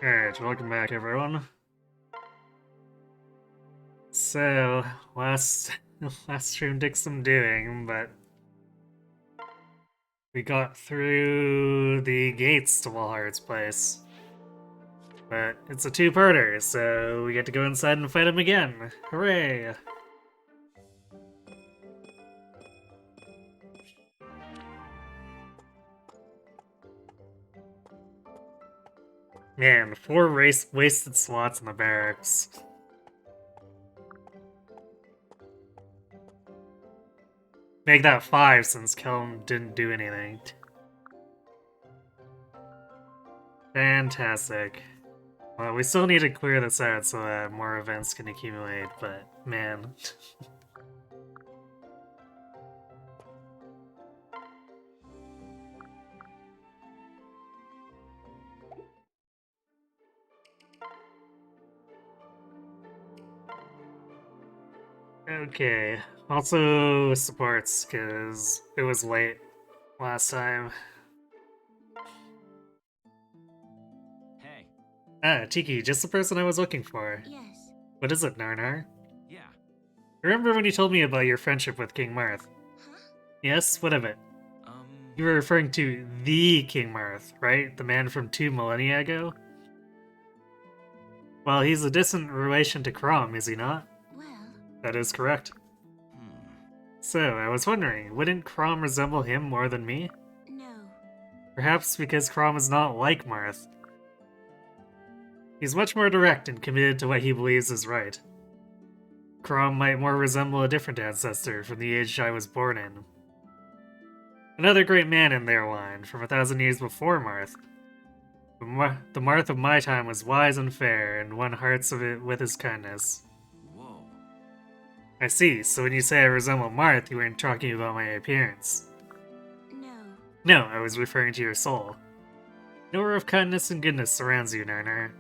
Alright, welcome back everyone. So, last last stream took some doing, but we got through the gates to Walhart's place. But it's a two-parter, so we get to go inside and fight him again. Hooray! Man, 4 wasted slots in the barracks. Make that 5 since Kelm didn't do anything. Fantastic. Well, we still need to clear this out so that more events can accumulate, but man. Okay, also supports, because it was late last time. Hey. Ah, Tiki, just the person I was looking for. Yes. What is it, Narnar? Yeah. Remember when you told me about your friendship with King Marth? Huh? Yes, what of it? Um. You were referring to the King Marth, right? The man from 2 millennia ago? Well, he's a distant relation to Crom, is he not? Well, That is correct. So, I was wondering, wouldn't Crom resemble him more than me? no. Perhaps because Crom is not like Marth. He's much more direct and committed to what he believes is right. Crom might more resemble a different ancestor from the age I was born in. Another great man in their line, from 1,000 years before Marth. The Marth of my time was wise and fair, and won hearts of it with his kindness. Whoa. I see, so when you say I resemble Marth, you weren't talking about my appearance. No. No, I was referring to your soul. An aura of kindness and goodness surrounds you, Narnar.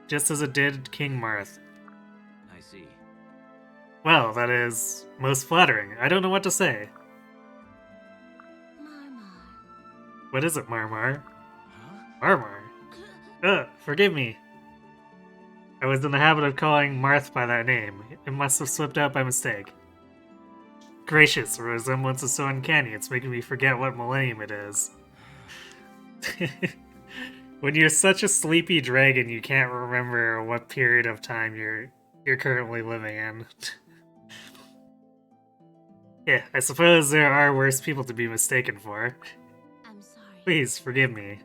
Just as it did King Marth. I see. Well, that is most flattering. I don't know what to say. Marmar. What is it, Marmar? Huh? Marmar? Forgive me. I was in the habit of calling Marth by that name. It must have slipped out by mistake. Gracious, the resemblance is so uncanny, it's making me forget what millennium it is. When you're such a sleepy dragon, you can't remember what period of time you're currently living in. Yeah, I suppose there are worse people to be mistaken for. I'm sorry. Please, forgive me.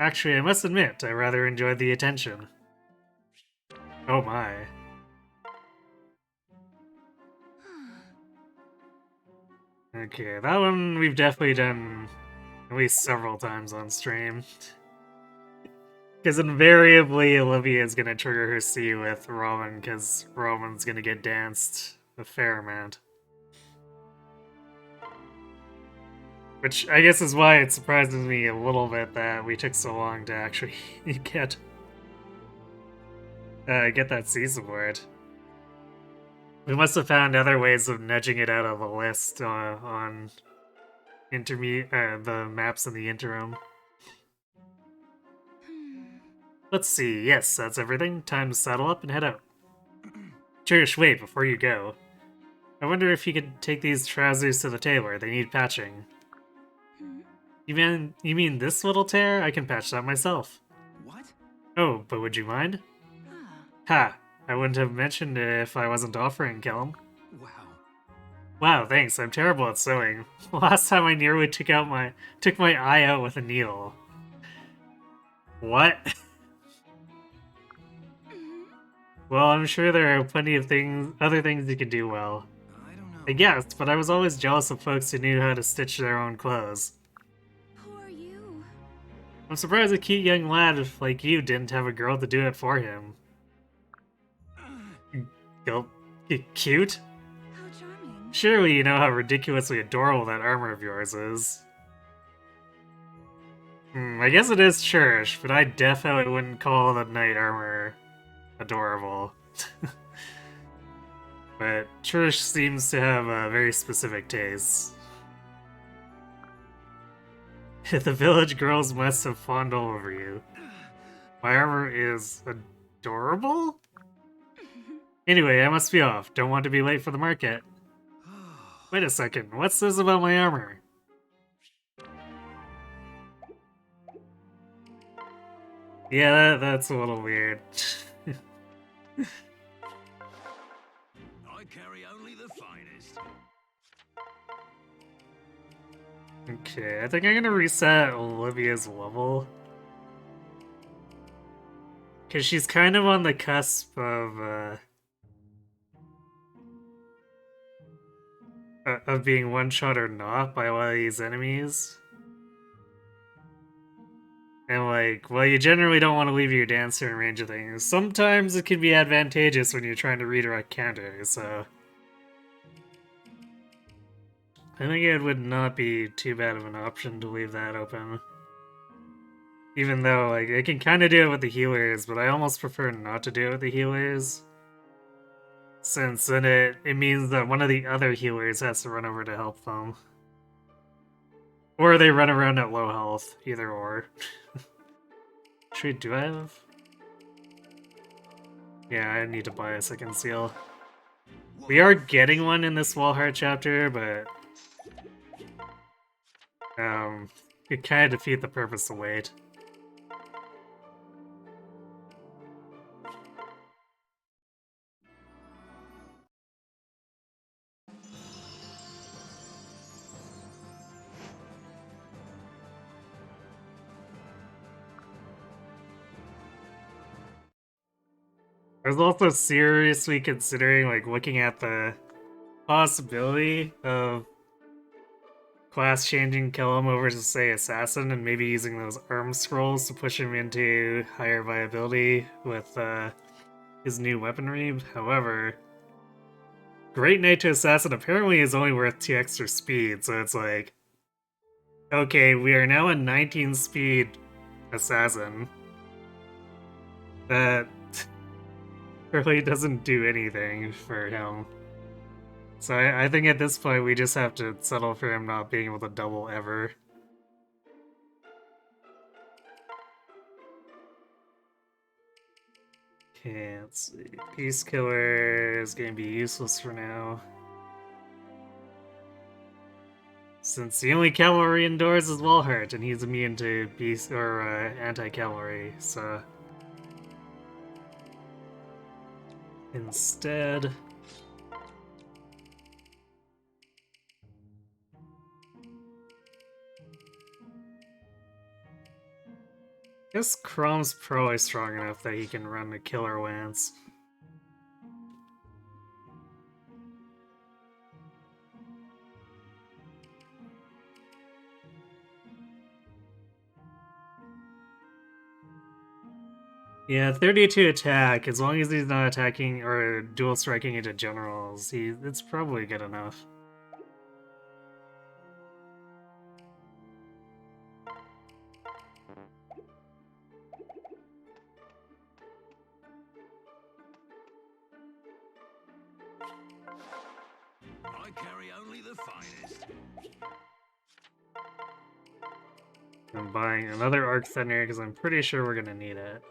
Actually, I must admit, I rather enjoyed the attention. Oh my. Okay, that one we've definitely done at least several times on stream. Because invariably Olivia is gonna trigger her C with Roman, because Roman's gonna get danced a fair amount. Which I guess is why it surprises me a little bit that we took so long to actually get that C support. We must have found other ways of nudging it out of the list on the maps in the interim. Let's see. Yes, that's everything. Time to saddle up and head out. Cherish, wait before you go. I wonder if you could take these trousers to the tailor. They need patching. You mean this little tear? I can patch that myself. What? Oh, but would you mind? Ha! I wouldn't have mentioned it if I wasn't offering, Kelm. Wow. Wow, thanks. I'm terrible at sewing. Last time I nearly took my eye out with a needle. What? Well, I'm sure there are plenty of other things you can do well. I don't know. I guessed, but I was always jealous of folks who knew how to stitch their own clothes. Who are you? I'm surprised a cute young lad like you didn't have a girl to do it for him. Cute? How charming. Surely you know how ridiculously adorable that armor of yours is. I guess it is church, but I definitely wouldn't call the knight armor adorable. But church seems to have a very specific taste. The village girls must have fawned all over you. My armor is adorable? Anyway, I must be off. Don't want to be late for the market. Wait a second, what's this about my armor? Yeah, that's a little weird. I carry only the finest. Okay, I think I'm gonna reset Olivia's level. Because she's kind of on the cusp of being one-shot or not by a lot of these enemies. And like, well, you generally don't want to leave your dancer in range of things. Sometimes it can be advantageous when you're trying to redirect counters, so... I think it would not be too bad of an option to leave that open. Even though, like, I can kind of do it with the healers, but I almost prefer not to do it with the healers. Since then it means that one of the other healers has to run over to help them. Or they run around at low health, either or. Actually, do I have... Yeah, I need to buy a second seal. We are getting one in this Wallheart chapter, but... it kind of defeat the purpose to wait. I was also seriously considering, like, looking at the possibility of class changing Kellum over to, say, Assassin, and maybe using those arm scrolls to push him into higher viability with his new weaponry. However, Great Knight to Assassin apparently is only worth 2 extra speed, so it's like, okay, we are now a 19 speed Assassin. That really doesn't do anything for him. So I think at this point we just have to settle for him not being able to double ever. Okay, let's see. Peace Killer is going to be useless for now. Since the only cavalry indoors is Wallheart, and he's immune to beast or anti-cavalry, so instead, I guess Chrome's probably strong enough that he can run the Killer Lance. Yeah, 32 attack, as long as he's not attacking or dual striking into generals, it's probably good enough. I carry only the finest. I'm buying another Arc Thunder because I'm pretty sure we're gonna need it.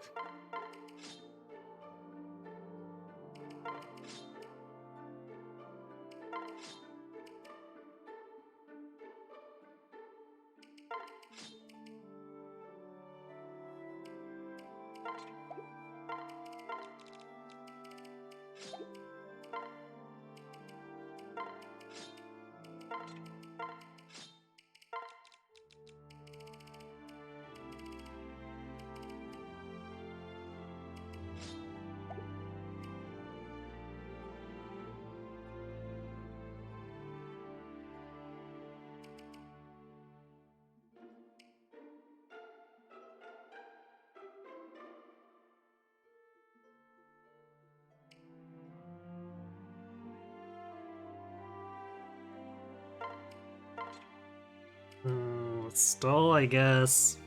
Let's stall, I guess.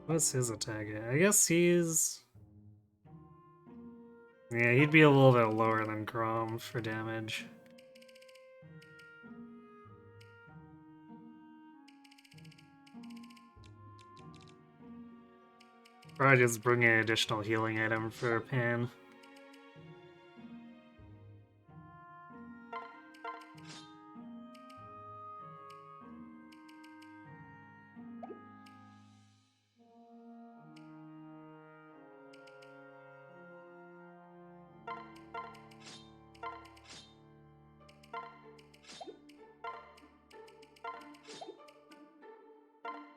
What's his attack at? I guess he's... Yeah, he'd be a little bit lower than Grom for damage. Probably just bring an additional healing item for Pan.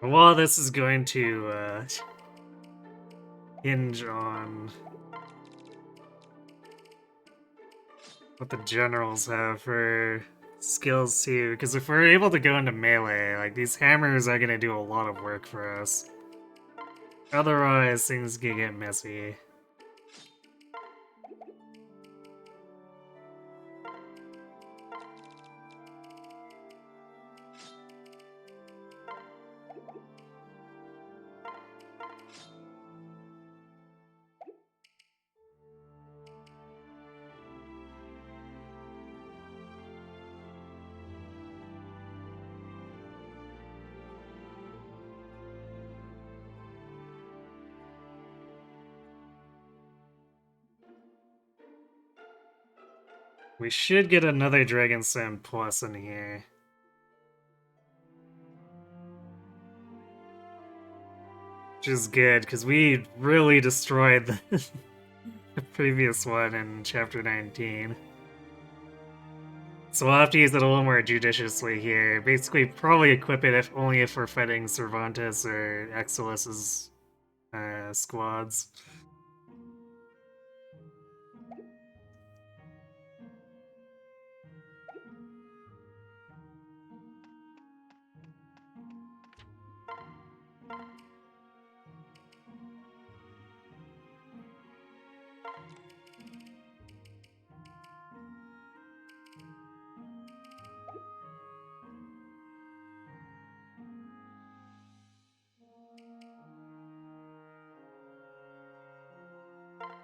Well, this is going to hinge on what the generals have for skills too, because if we're able to go into melee, like these hammers are gonna do a lot of work for us. Otherwise, things can get messy. We should get another Dragon Sand Plus in here. Which is good, because we really destroyed the previous one in Chapter 19. So we'll have to use it a little more judiciously here. Basically, probably equip it only if we're fighting Cervantes or Exilus's squads.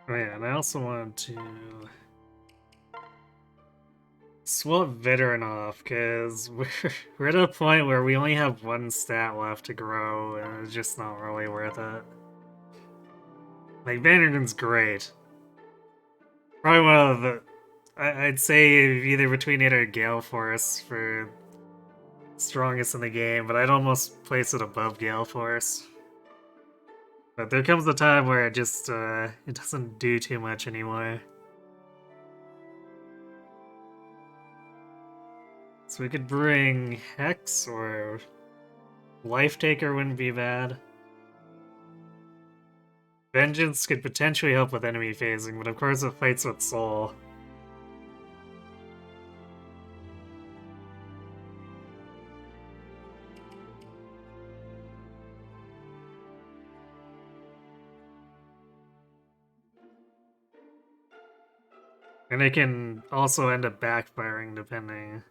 Oh yeah, and I also want to swap Veteran off, because we're at a point where we only have one stat left to grow, and it's just not really worth it. Like, Veteran's great. Probably one of the... I'd say either between it or Gale Force for strongest in the game, but I'd almost place it above Gale Force. But there comes a time where it just, it doesn't do too much anymore. So we could bring Hex, or Life Taker wouldn't be bad. Vengeance could potentially help with enemy phasing, but of course it fights with Soul. And it can also end up backfiring depending.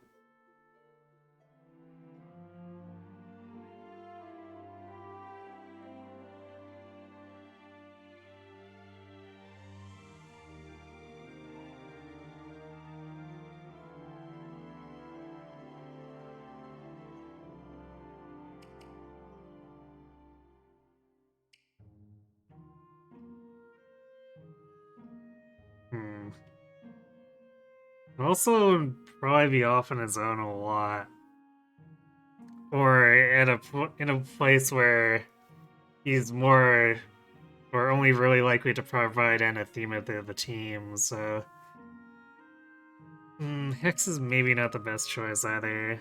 Hmm. Also, probably be off on his own a lot. Or at in a place where he's more, or only really likely to provide anathema to the team, so... Hex is maybe not the best choice either.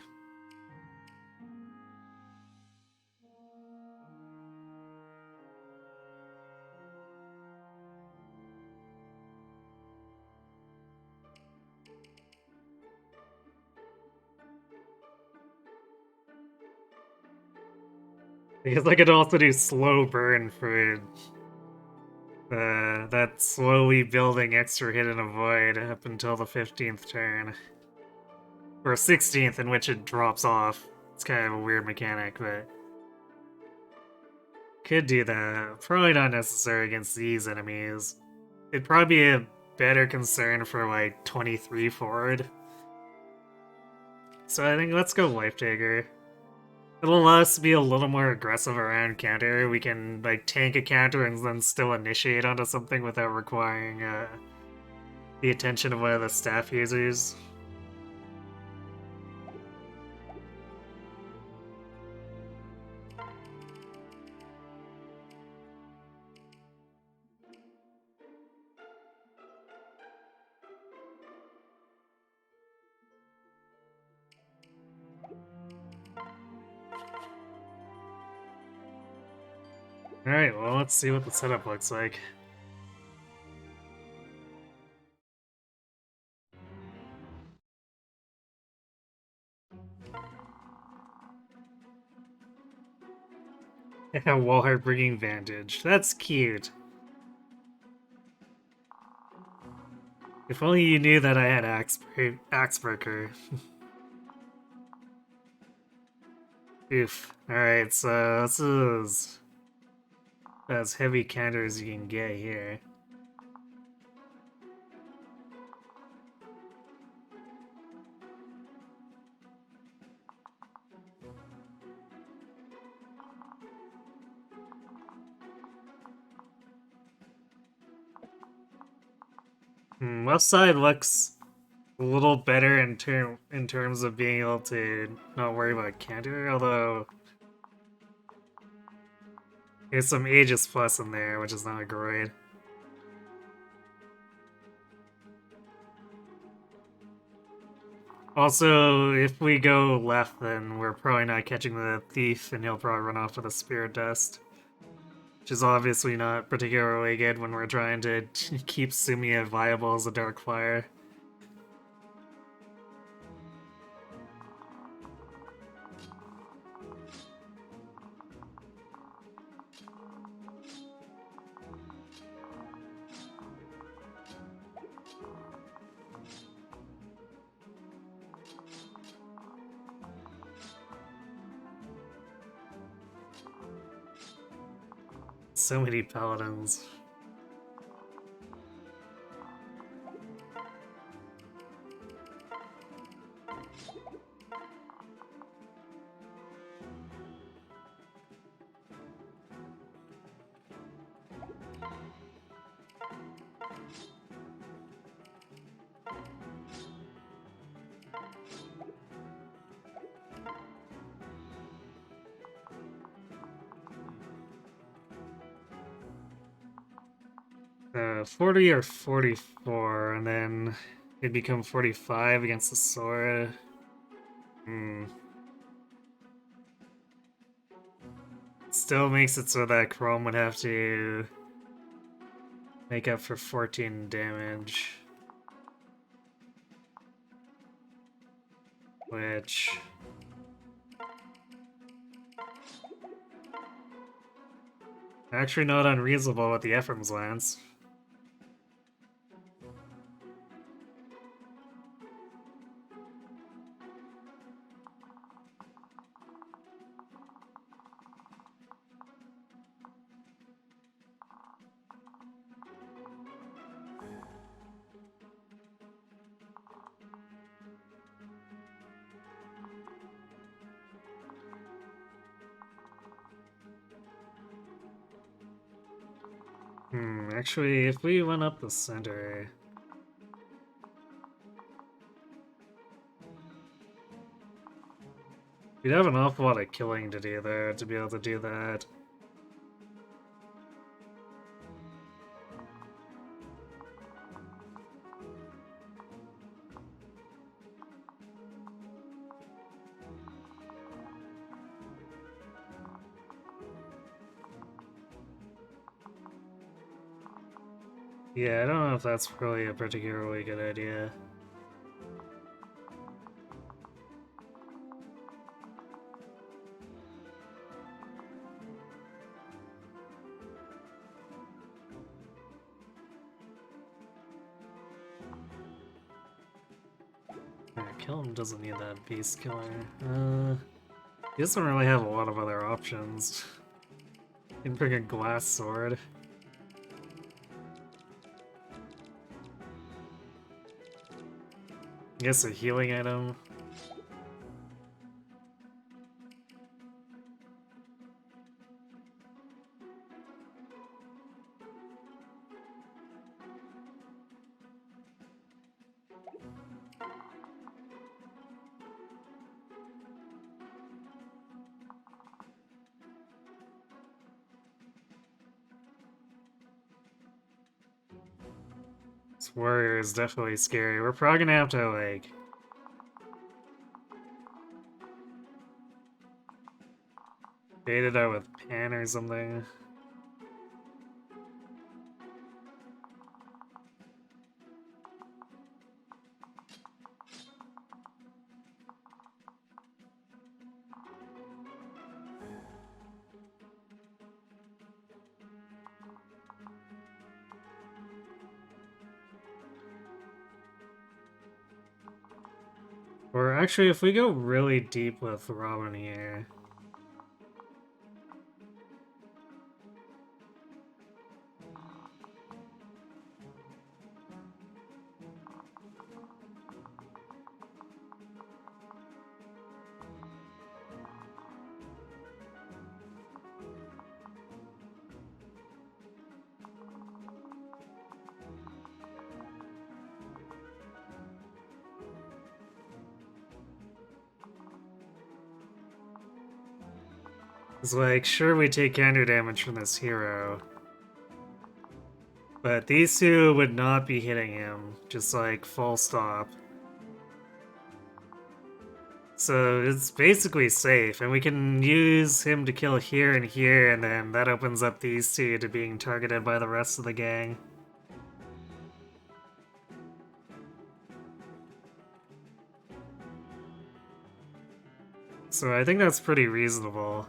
Because I could also do slow burn for that slowly building extra hit and avoid up until the 15th turn. Or 16th, in which it drops off. It's kind of a weird mechanic, but... Could do that. Probably not necessary against these enemies. It'd probably be better concern for like 23 forward. So I think let's go Life Taker. It'll allow us to be a little more aggressive around counter. We can like tank a counter and then still initiate onto something without requiring the attention of one of the staff users. Alright, well, let's see what the setup looks like. Yeah, Wallheart bringing Vantage. That's cute. If only you knew that I had Axebreaker. Oof. Alright, so this is as heavy counter as you can get here. Left side looks a little better in terms of being able to not worry about counter, although there's some Aegis Plus in there, which is not great. Also, if we go left, then we're probably not catching the Thief, and he'll probably run off with a Spirit Dust. Which is obviously not particularly good when we're trying to keep Sumia viable as a Dark Flyer. So many paladins. 40 or 44, and then it'd become 45 against the sword. Still makes it so that Chrome would have to make up for 14 damage. Which... actually not unreasonable with the Ephraim's Lance. Actually, if we went up the center... we'd have an awful lot of killing to do there to be able to do that. Yeah, I don't know if that's really a particularly good idea. Yeah, kill him doesn't need that beast killer. He doesn't really have a lot of other options. He can pick a glass sword. guess a healing item. This warrior is definitely scary. We're probably gonna have to, like... bait it out with Pan or something. Or actually, if we go really deep with Robin here... It's like, sure, we take counter damage from this hero. But these two would not be hitting him, just like full stop. So it's basically safe, and we can use him to kill here and here, and then that opens up these two to being targeted by the rest of the gang. So I think that's pretty reasonable.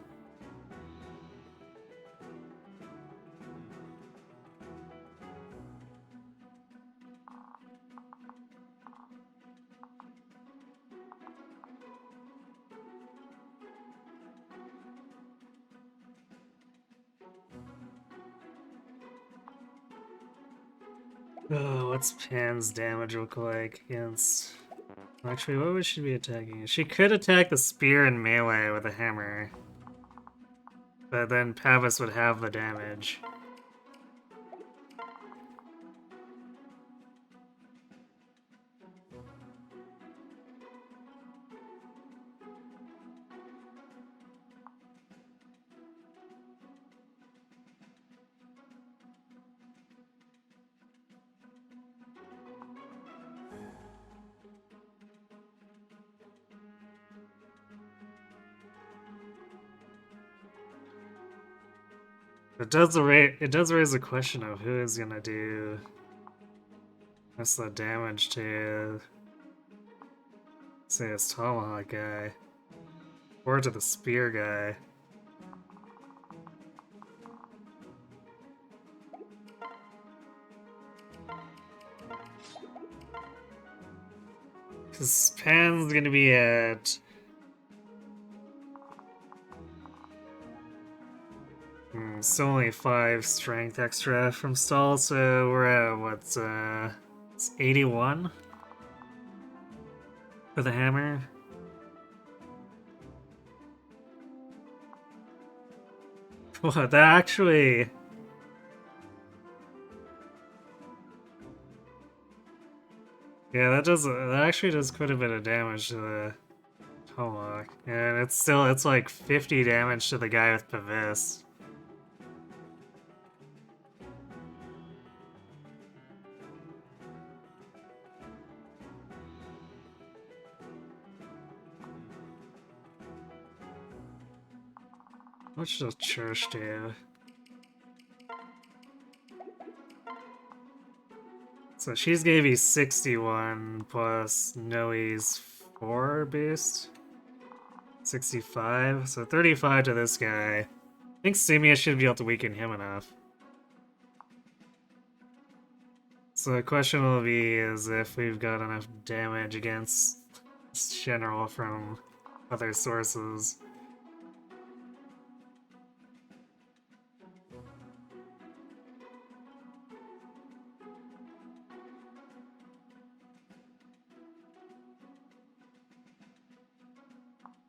Oh, what's Pan's damage look like against... Actually, what would she be attacking? She could attack the spear and melee with a hammer. But then Pavis would have the damage. It does raise the question of who is gonna do most of the damage to, say, this Tomahawk guy, or to the Spear guy. Because Pan's gonna be at... still only 5 strength extra from stall, so we're at, what's, it's 81? For the hammer? What, that actually... Yeah, that actually does quite a bit of damage to the Tomahawk. And it's like 50 damage to the guy with Pavis. What should the church do? So she's gonna be 61 plus Noe's 4 boost. 65, so 35 to this guy. I think Sumia should be able to weaken him enough. So the question will be is if we've got enough damage against this general from other sources.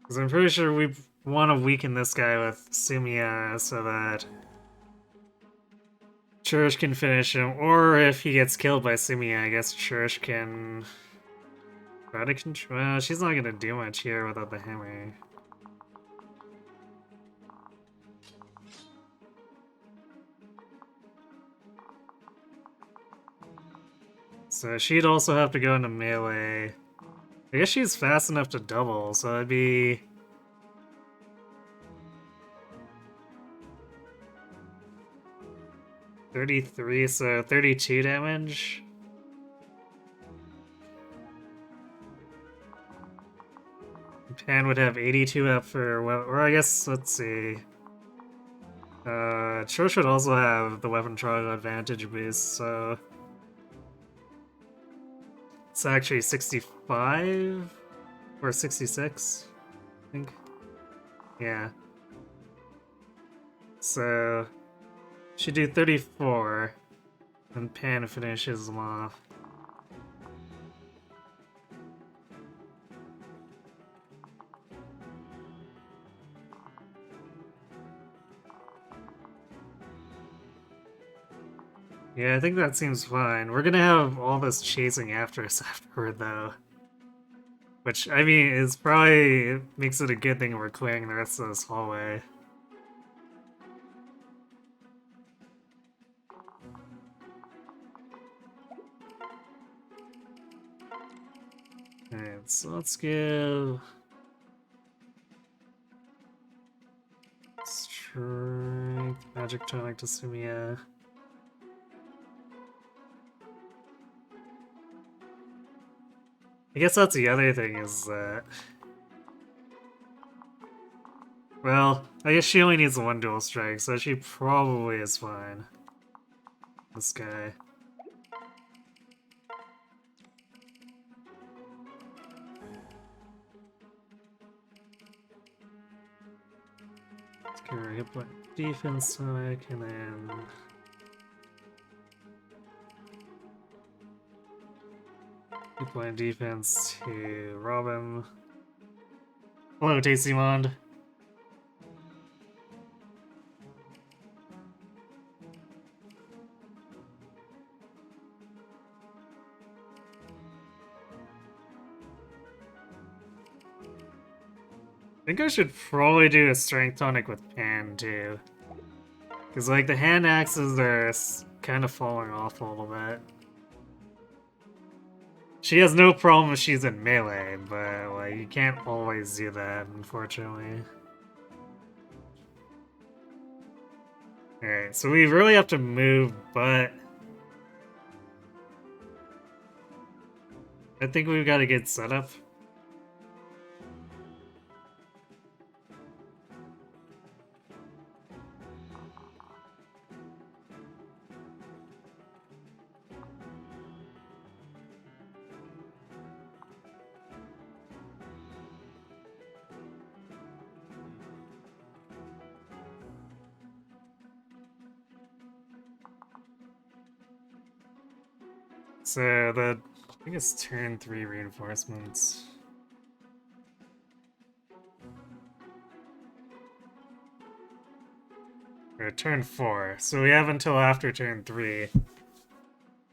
Because I'm pretty sure we want to weaken this guy with Sumiya so that Church can finish him, or if he gets killed by Sumiya, I guess Church can try to control. Well, she's not gonna do much here without the hammer. So she'd also have to go into melee. I guess she's fast enough to double, so that'd be 33, so 32 damage. Pan would have 82 up for, or I guess, let's see. Cho should also have the weapon trial advantage boost, so it's actually 65 or 66, I think. Yeah. So should do 34, and Pan finishes them off. Yeah, I think that seems fine. We're gonna have all this chasing after us afterward, though. Which, I mean, is probably it makes it a good thing we're clearing the rest of this hallway. Alright, so let's give Strength, Magic Tonic to Sumiya. I guess that's the other thing is that... Well, I guess she only needs the one dual strike, so she probably is fine. This guy. Let's give her a hit point defense tonic, and then... hit point defense to Robin. Hello, Tasty Mond. I think I should probably do a strength tonic with Pan too. Because, like, the hand axes are kind of falling off a little bit. She has no problem if she's in melee, but, like, you can't always do that, unfortunately. Alright, so we really have to move, but... I think we've got a good setup. So I think it's turn 3 reinforcements. Or turn 4. So we have until after turn 3.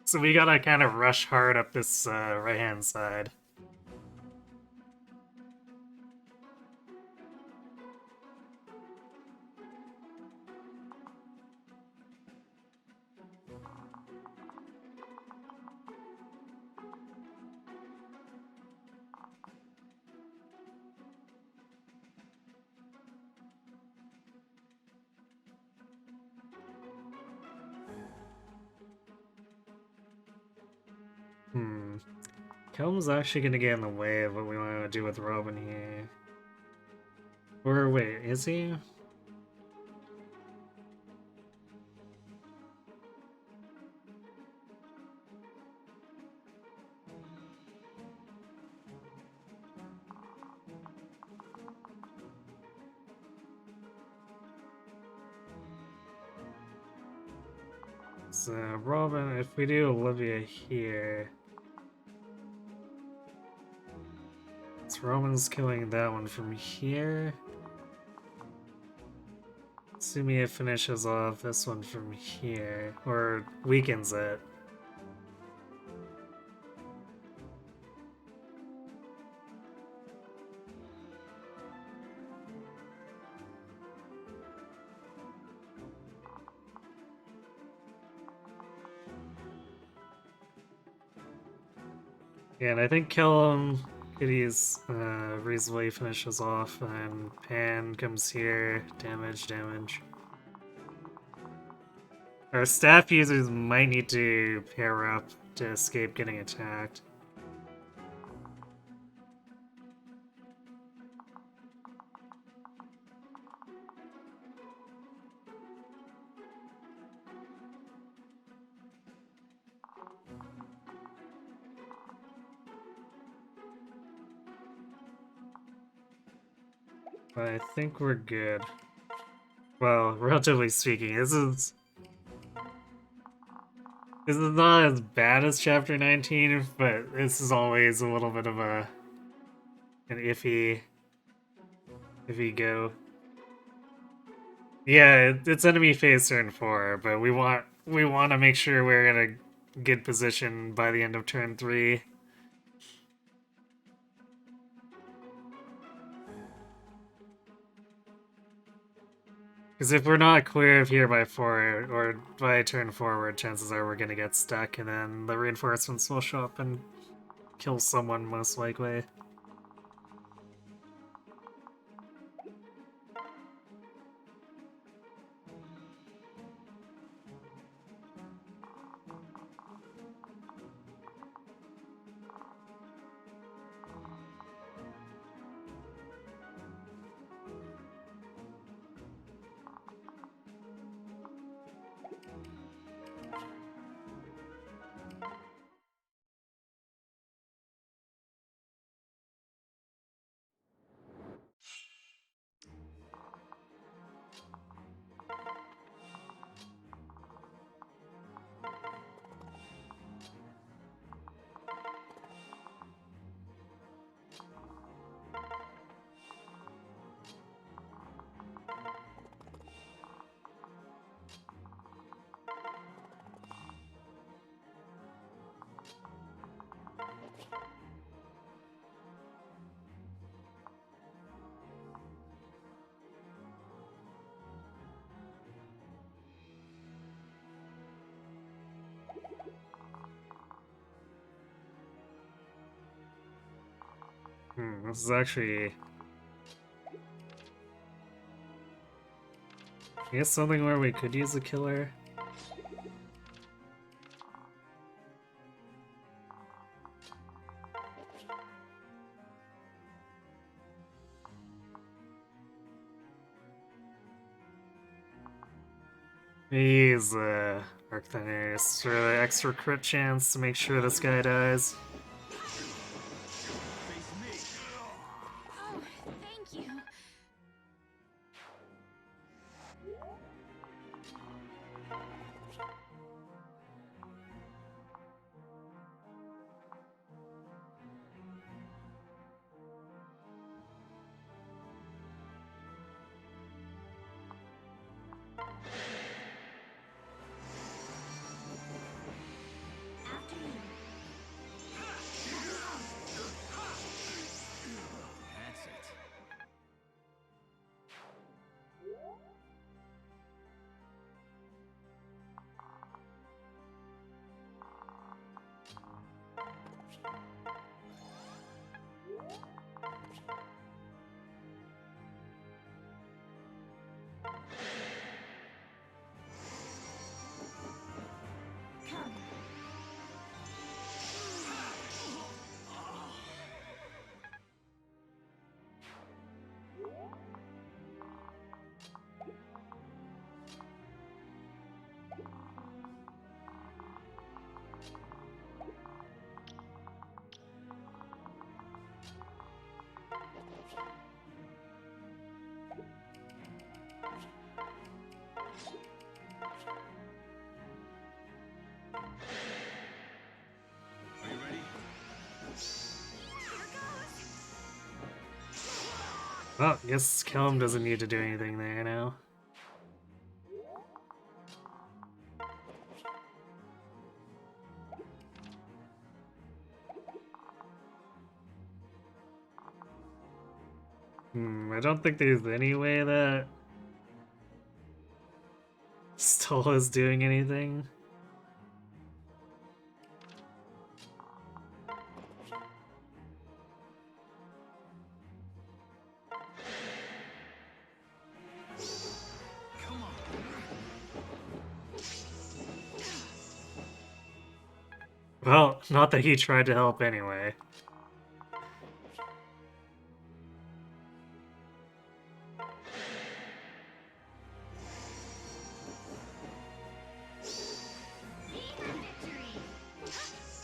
So we gotta kind of rush hard up this right-hand side. Kelm's actually gonna get in the way of what we want to do with Robin here. Or wait, is he? So Robin, if we do Olivia here... So Roman's killing that one from here. Assuming it finishes off this one from here, or weakens it. Yeah, and I think kill him. Kitty's reasonably finishes off, and Pan comes here. Damage, damage. Our staff users might need to pair up to escape getting attacked. But I think we're good. Well, relatively speaking, this is not as bad as Chapter 19, but this is always a little bit of an iffy go. Yeah, it's enemy phase turn 4, but we want to make sure we're in a good position by the end of turn 3. Because if we're not clear of here by 4, or by turn forward, chances are we're gonna get stuck, and then the reinforcements will show up and kill someone, most likely. This is actually... I guess something where we could use a killer. Use Arcthanus for the extra crit chance to make sure this guy dies. Oh, thank you. After you. Well, guess Kelm doesn't need to do anything there now. I don't think there's any way that Stoll is doing anything. Come on. Well, not that he tried to help anyway.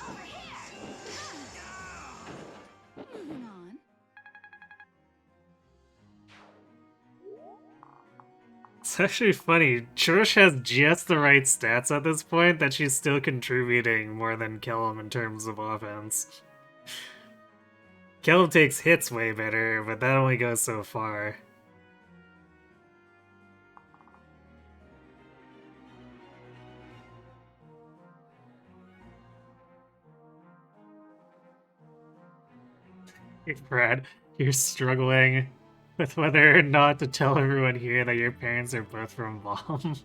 Over here. Moving on. It's actually funny. Church has just the right stats at this point that she's still contributing more than Kellum in terms of offense. Kellum takes hits way better, but that only goes so far. Brad, you're struggling with whether or not to tell everyone here that your parents are both from Bomb.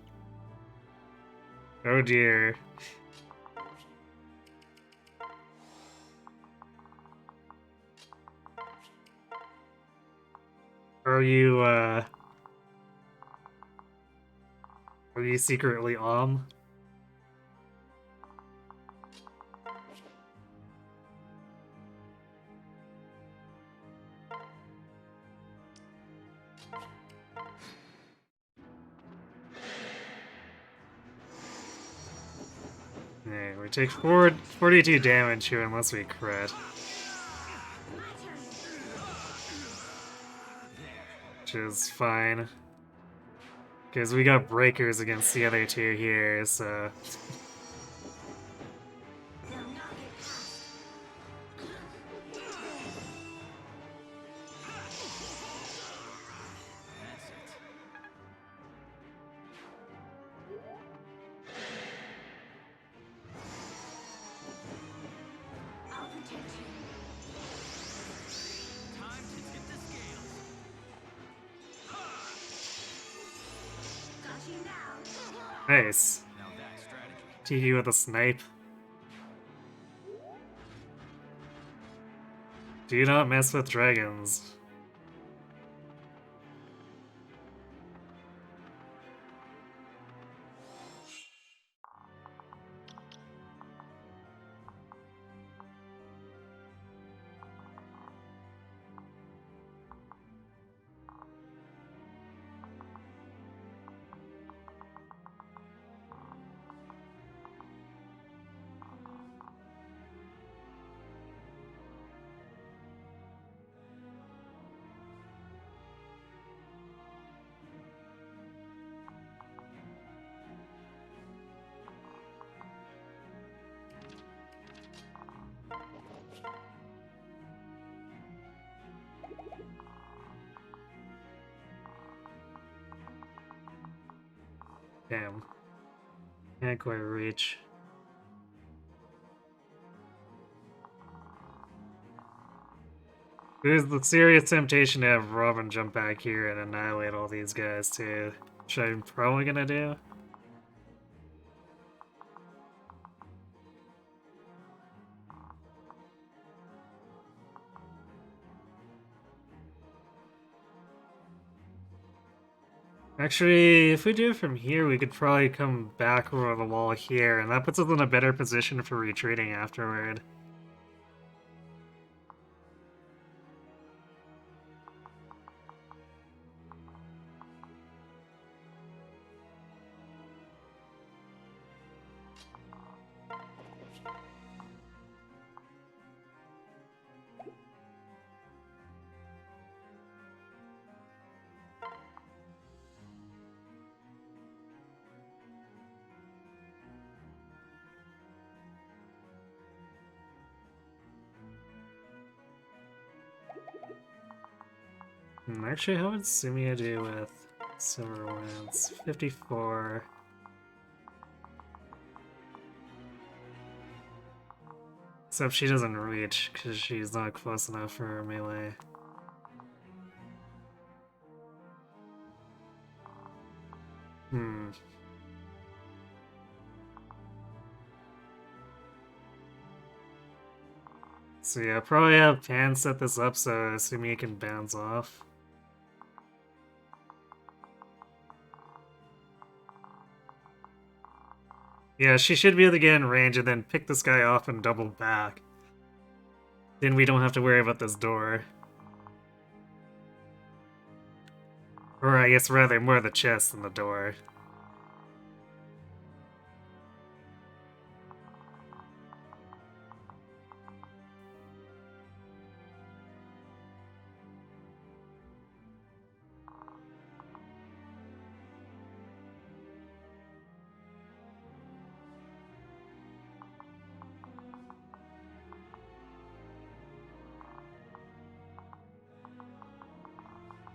Oh dear. Are you, are you secretly Yeah, we take 42 damage here unless we crit. Which is fine. Because we got breakers against the other two here, so... I'll protect you. Time to tip the scales. Got you now. Nice. Now that's strategy. Tiki with a snipe. Do not mess with dragons. Damn. Can't quite reach. There's the serious temptation to have Robin jump back here and annihilate all these guys too. Which I'm probably gonna do. Actually, if we do it from here, we could probably come back over the wall here, and that puts us in a better position for retreating afterward. Actually, how would Sumia do with Silver Lance? 54. Except she doesn't reach because she's not close enough for her melee. Hmm. So yeah, probably have Pan set this up so Sumia can bounce off. Yeah, she should be able to get in range and then pick this guy off and double back. Then we don't have to worry about this door. Or I guess rather more the chest than the door.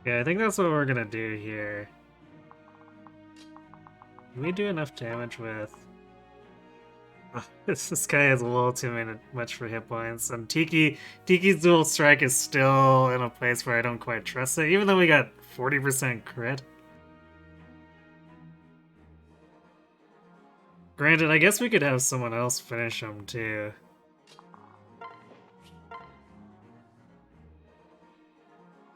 Yeah, I think that's what we're gonna do here. Can we do enough damage with... This guy has a little too much for hit points, and Tiki's dual strike is still in a place where I don't quite trust it, even though we got 40% crit. Granted, I guess we could have someone else finish him too.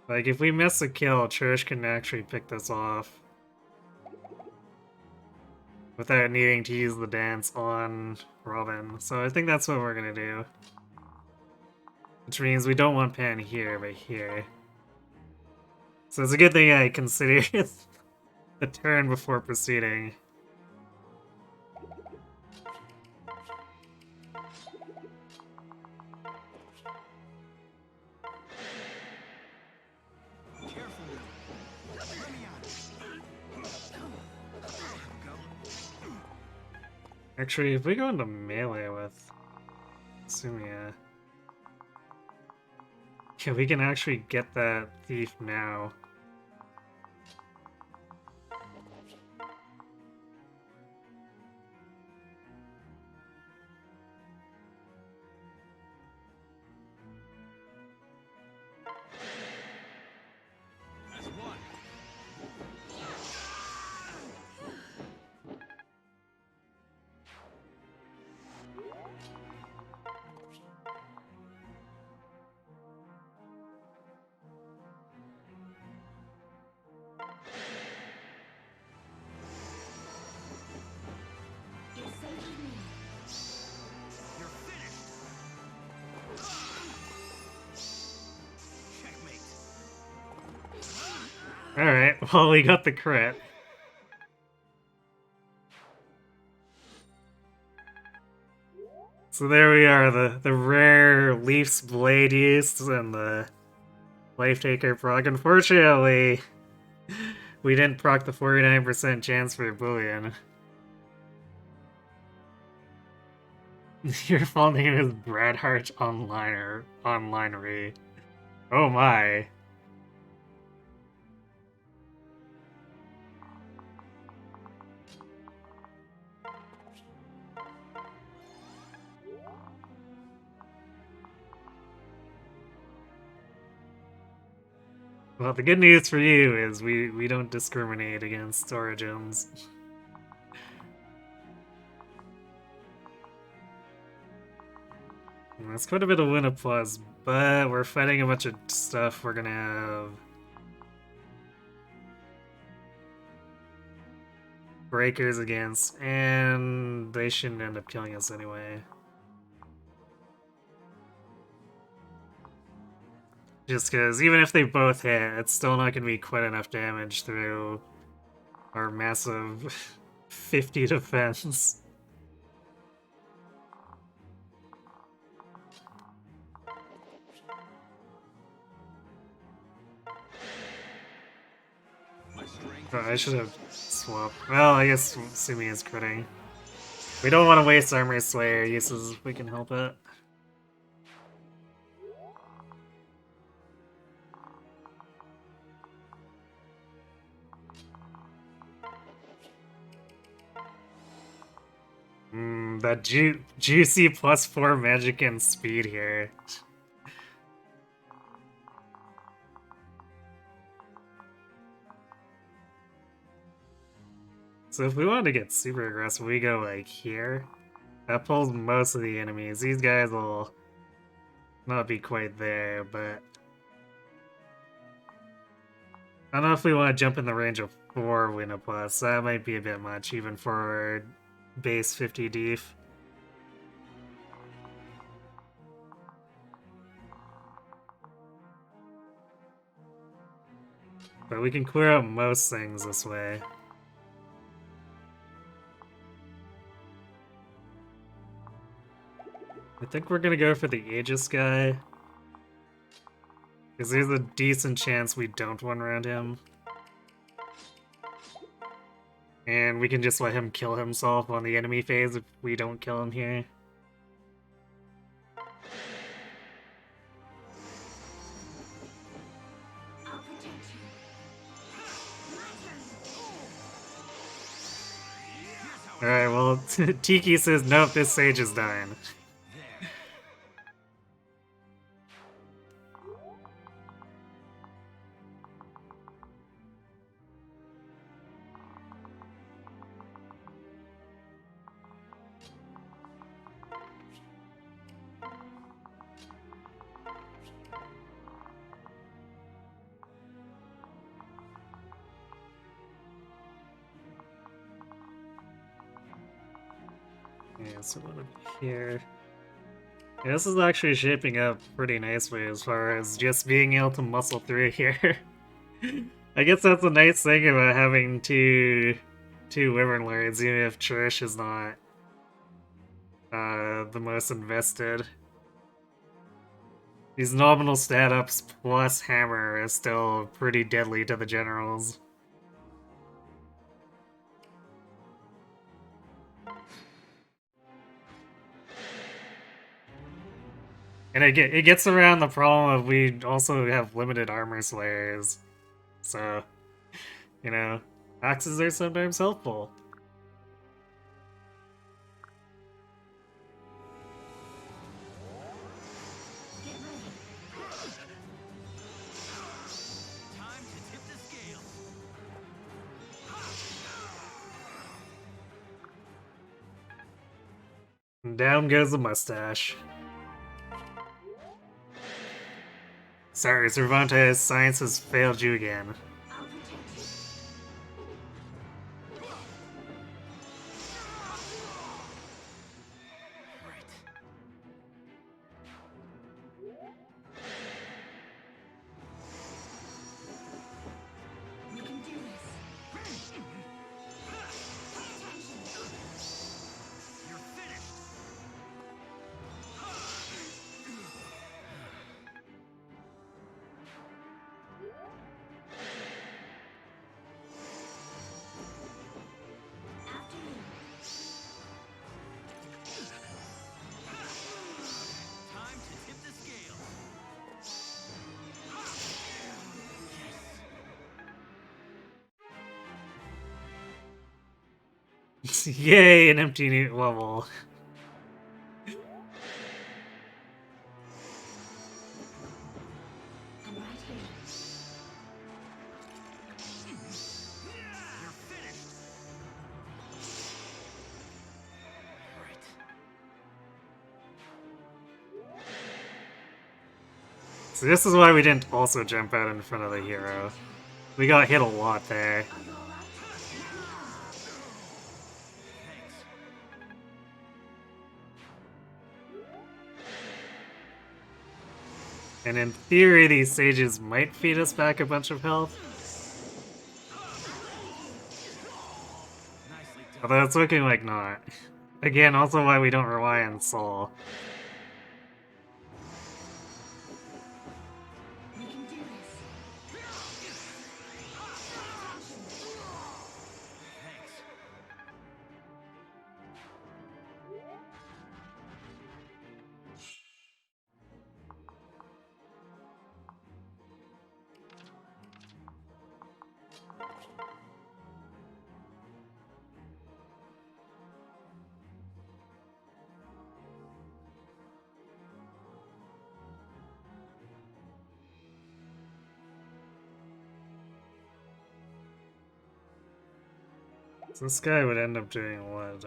Like, if we miss a kill, Cherish can actually pick this off. Without needing to use the dance on Robin. So I think that's what we're gonna do. Which means we don't want Pan here, but here. So it's a good thing I considered the turn before proceeding. Careful now. Let me out. Actually, if we go into melee with Sumia... Yeah, we can actually get that thief now. That's one. You're safe with me. You're finished. Checkmate. Alright, well, we got the crit. So there we are, the rare Leaf's Blade use and the Life Taker proc. Unfortunately, we didn't proc the 49% chance for Boolean. Your full name is Bradhart Onlinery. Oh my. Well, the good news for you is we don't discriminate against origins. That's quite a bit of win applause, but we're fighting a bunch of stuff we're gonna have breakers against, and they shouldn't end up killing us anyway. Just because even if they both hit, it's still not gonna be quite enough damage through our massive 50 defense. My strength. Oh, I should have swapped. Well, I guess Sumi is critting. We don't want to waste Armor Slayer uses if we can help it. That juicy +4 magic and speed here. So if we want to get super aggressive, we go like here. That pulls most of the enemies. These guys will not be quite there, but I don't know if we want to jump in the range of 4 win a plus. That might be a bit much, even for base 50 def. But we can clear out most things this way. I think we're gonna go for the Aegis guy. Because there's a decent chance we don't one round him. And we can just let him kill himself on the enemy phase if we don't kill him here. I'll protect you. My turn. Alright, well, Tiki says, nope, this sage is dying. Yeah, so what up here? Yeah, this is actually shaping up pretty nicely as far as just being able to muscle through here. I guess that's a nice thing about having two Wyvern Lords, even if Trish is not the most invested. These nominal stat ups plus hammer is still pretty deadly to the generals. And it gets around the problem of we also have limited armor slayers. So, you know, axes are sometimes helpful. Get ready. Time to tip the scales. And down goes the mustache. Sorry, Cervantes, science has failed you again. I'll protect you. Right. We can do this. Pay attention. You're finished. After you. Time to tip the scales. Yay, an empty new level. I'm right here. You're finished. Right. So this is why we didn't also jump out in front of the hero. We got hit a lot there. Are you all right? Thanks. And in theory, these sages might feed us back a bunch of health. Nicely done. Although it's looking like not. Again, also why we don't rely on soul. We can do this. Pay attention. Thanks. So this guy would end up doing what?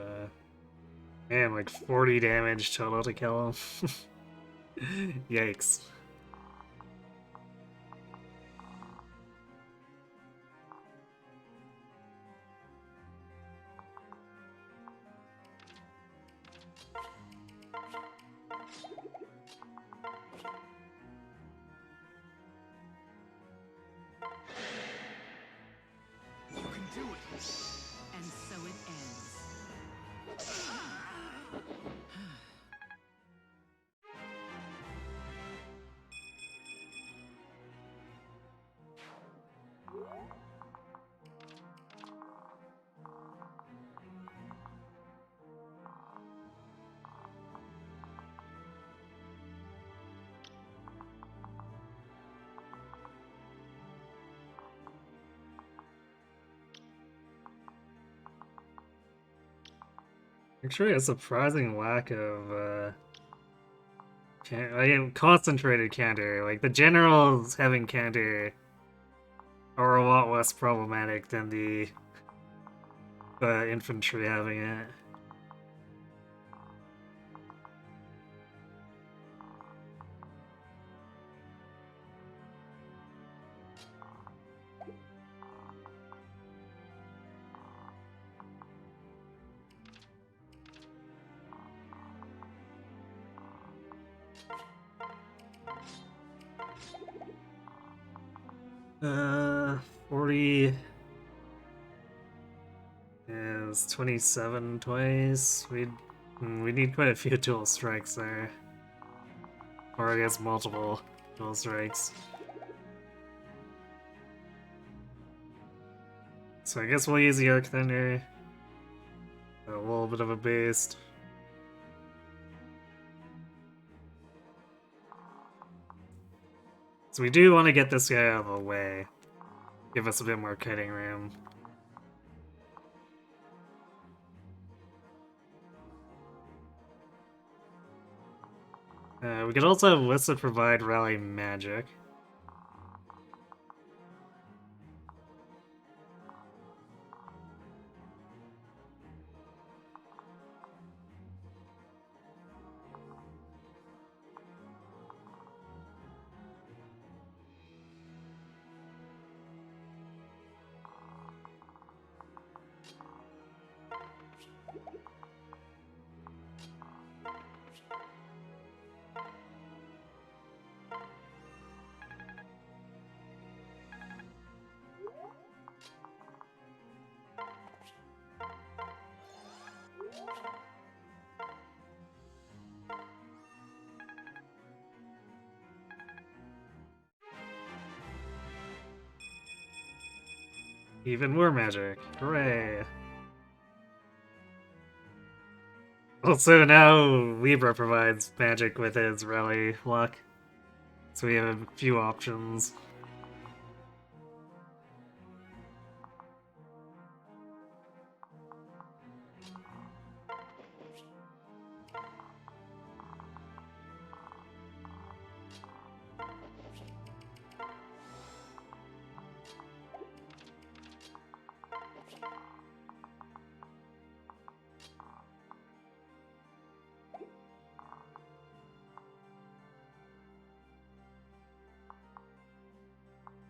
Man, like 40 damage total to kill him. Yikes. You can do it. And so it ends. Actually, a surprising lack of concentrated counter. Like the generals having counter are a lot less problematic than the infantry having it. Uh, 40 is 27 twice. We need quite a few dual strikes there. Or I guess multiple dual strikes. So I guess we'll use the Arc Thunder. A little bit of a boost. So we do want to get this guy out of the way. Give us a bit more cutting room. We could also have Lissa provide rally magic. Even more magic. Hooray! Also, now Libra provides magic with his rally luck. So we have a few options.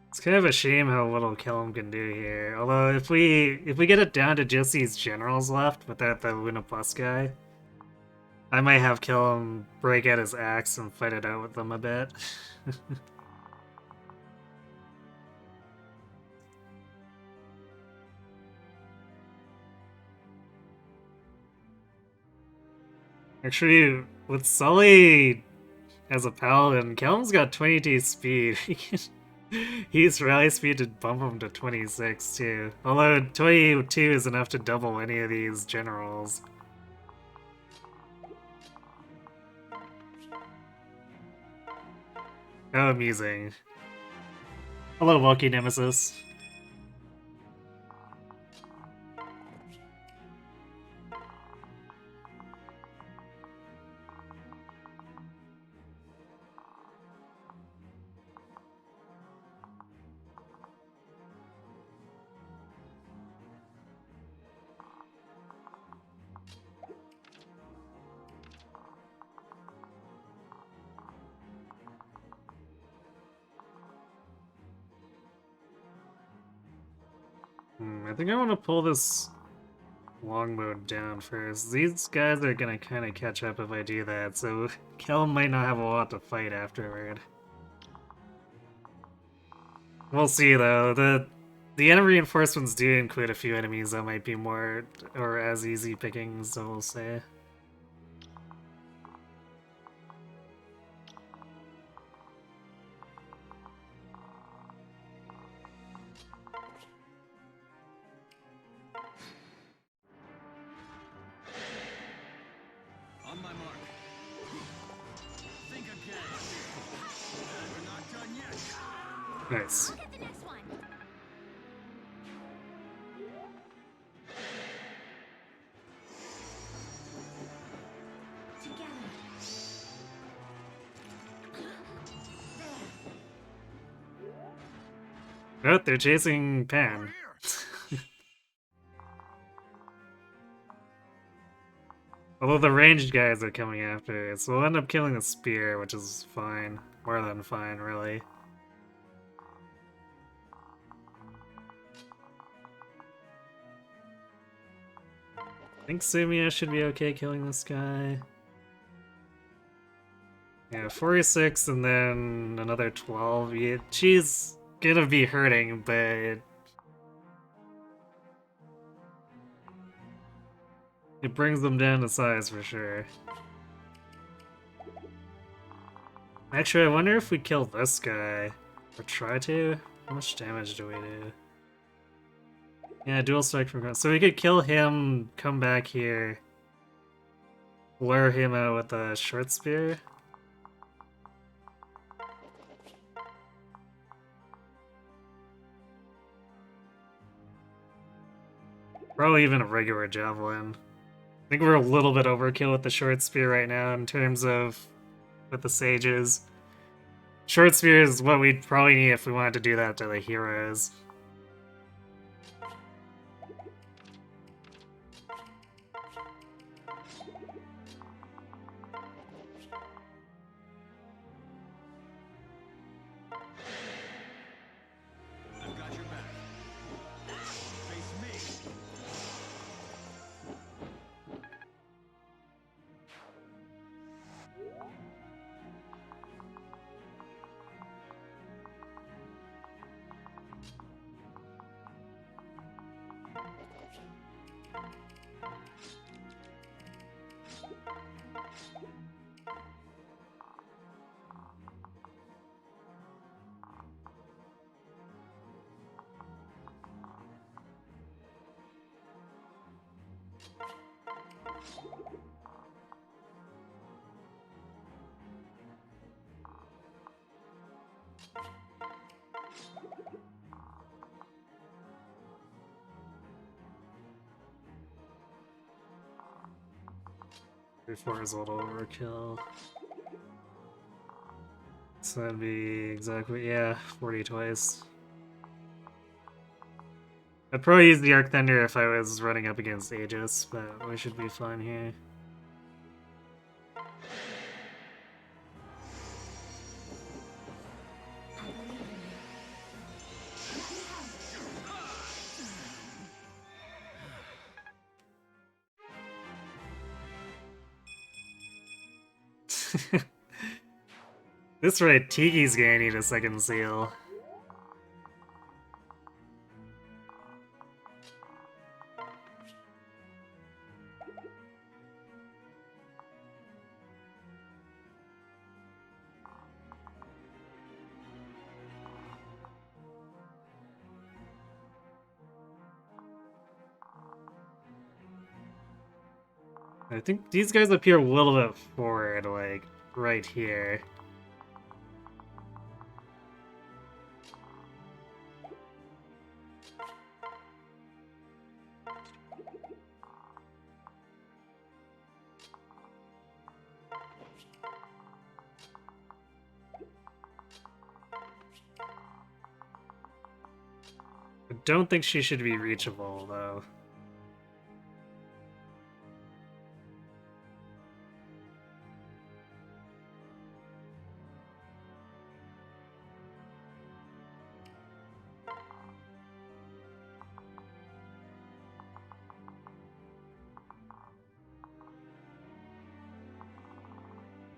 It's kind of a shame how little Kellum can do here. Although if we get it down to just these generals left without the Luna Plus guy, I might have Kellum break out his axe and fight it out with them a bit. Actually, with Sully as a paladin, Kellum's got 22 speed. He's rally speed to bump him to 26 too. Although 22 is enough to double any of these generals. How amusing. Hello, Wookiee Nemesis. I think I want to pull this longbow down first. These guys are gonna kind of catch up if I do that, so Kel might not have a lot to fight afterward. We'll see though. The enemy reinforcements do include a few enemies that might be more or as easy pickings, so we'll say. On my mark. Think again. And we're not done yet. Nice. Look at the next one. Together. There. Oh, they're chasing Pan. Although the ranged guys are coming after it, so we'll end up killing the spear, which is fine. More than fine, really. I think Sumia should be okay killing this guy. Yeah, 46 and then another 12. Yeah, she's gonna be hurting, but it brings them down to size for sure. Actually, I wonder if we kill this guy. Or try to? How much damage do we do? Yeah, dual strike from... So we could kill him, come back here, lure him out with a short spear. Probably even a regular javelin. I think we're a little bit overkill with the short spear right now in terms of with the sages. Short spear is what we'd probably need if we wanted to do that to the heroes. I've got your back. Face me. Before is a little overkill. So that'd be exactly, yeah, 40 twice. I'd probably use the Arc Thunder if I was running up against Aegis, but we should be fine here. I believe in you. This right, Tiki's gonna need a second seal. I think these guys appear a little bit forward, like, right here. I don't think she should be reachable, though.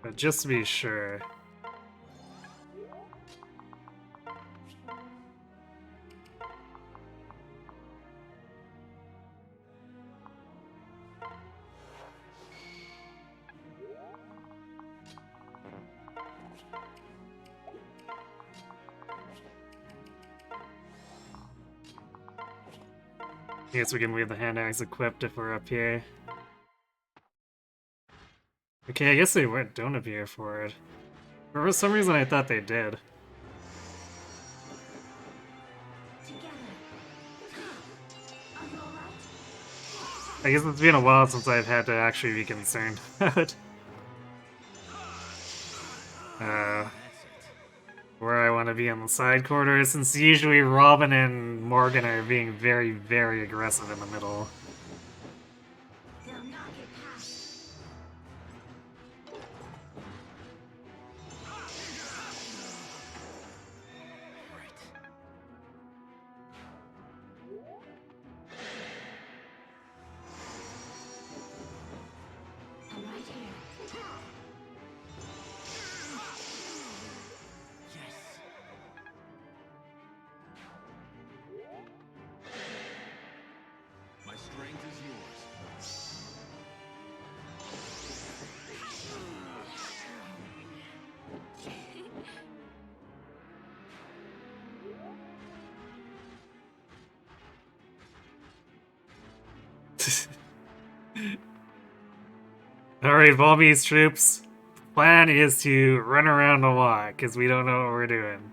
But just to be sure. I guess we can leave the hand axe equipped if we're up here. Okay, I guess they don't appear for it. But for some reason I thought they did. Together. Are you alright? I guess it's been a while since I've had to actually be concerned about where I want to be in the side corridors, since usually Robin and Morgan are being very, very aggressive in the middle. They'll not get past. I'm right here. Yes. My strength is yours. Alright, Volby's troops. Plan is to run around a lot, because we don't know what we're doing.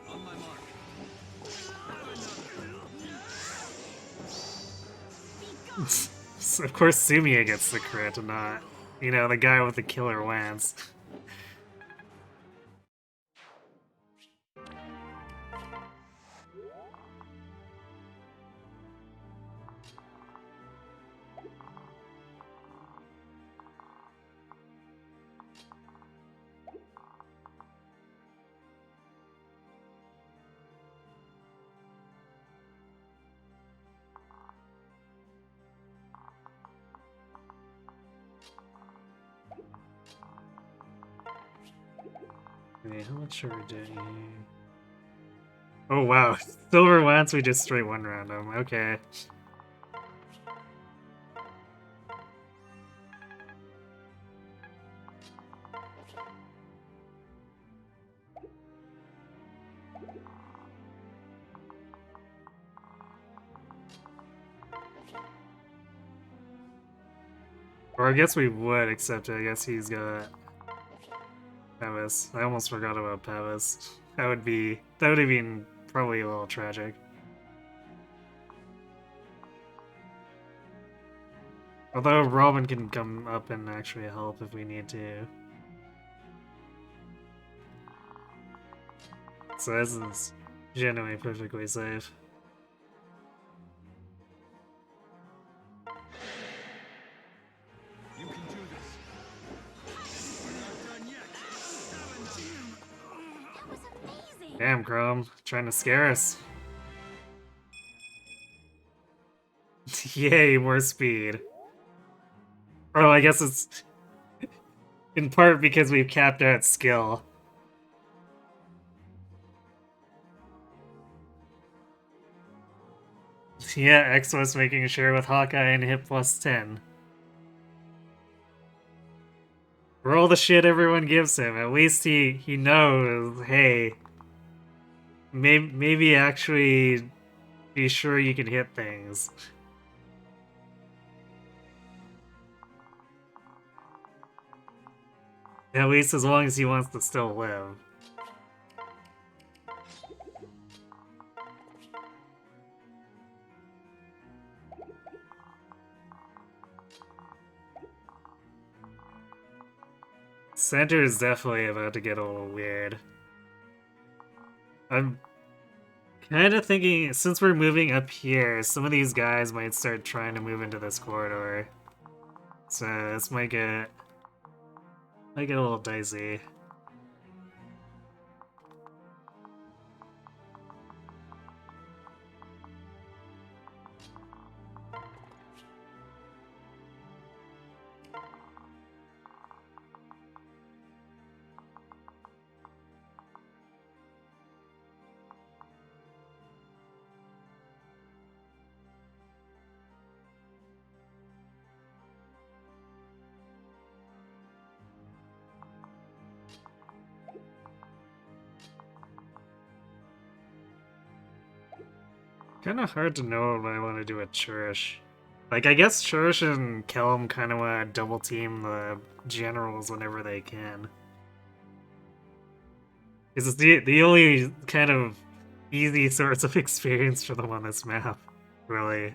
On my mark. Of course Sumia gets the crit and not, you know, the guy with the killer lance. Okay, how much are we doing here? Oh wow, Silver Lance, we just straight one round him. Okay. Or I guess we would, except I guess he's got Pevis. I almost forgot about Pevis. That would have been probably a little tragic. Although Robin can come up and actually help if we need to. So this is genuinely perfectly safe. Damn, Chrome. Trying to scare us. Yay, more speed. Oh, I guess it's in part because we've capped out skill. Yeah, Exos making a share with Hawkeye and hit plus 10. For all the shit everyone gives him, at least he knows, hey, maybe actually be sure you can hit things. At least as long as he wants to still live. Center is definitely about to get a little weird. I'm kind of thinking, since we're moving up here, some of these guys might start trying to move into this corridor. So this might get a little dicey. Kind of hard to know what I want to do with Church. Like, I guess Church and Kelm kind of want to double team the generals whenever they can. Because it's the only kind of easy source of experience for them on this map, really.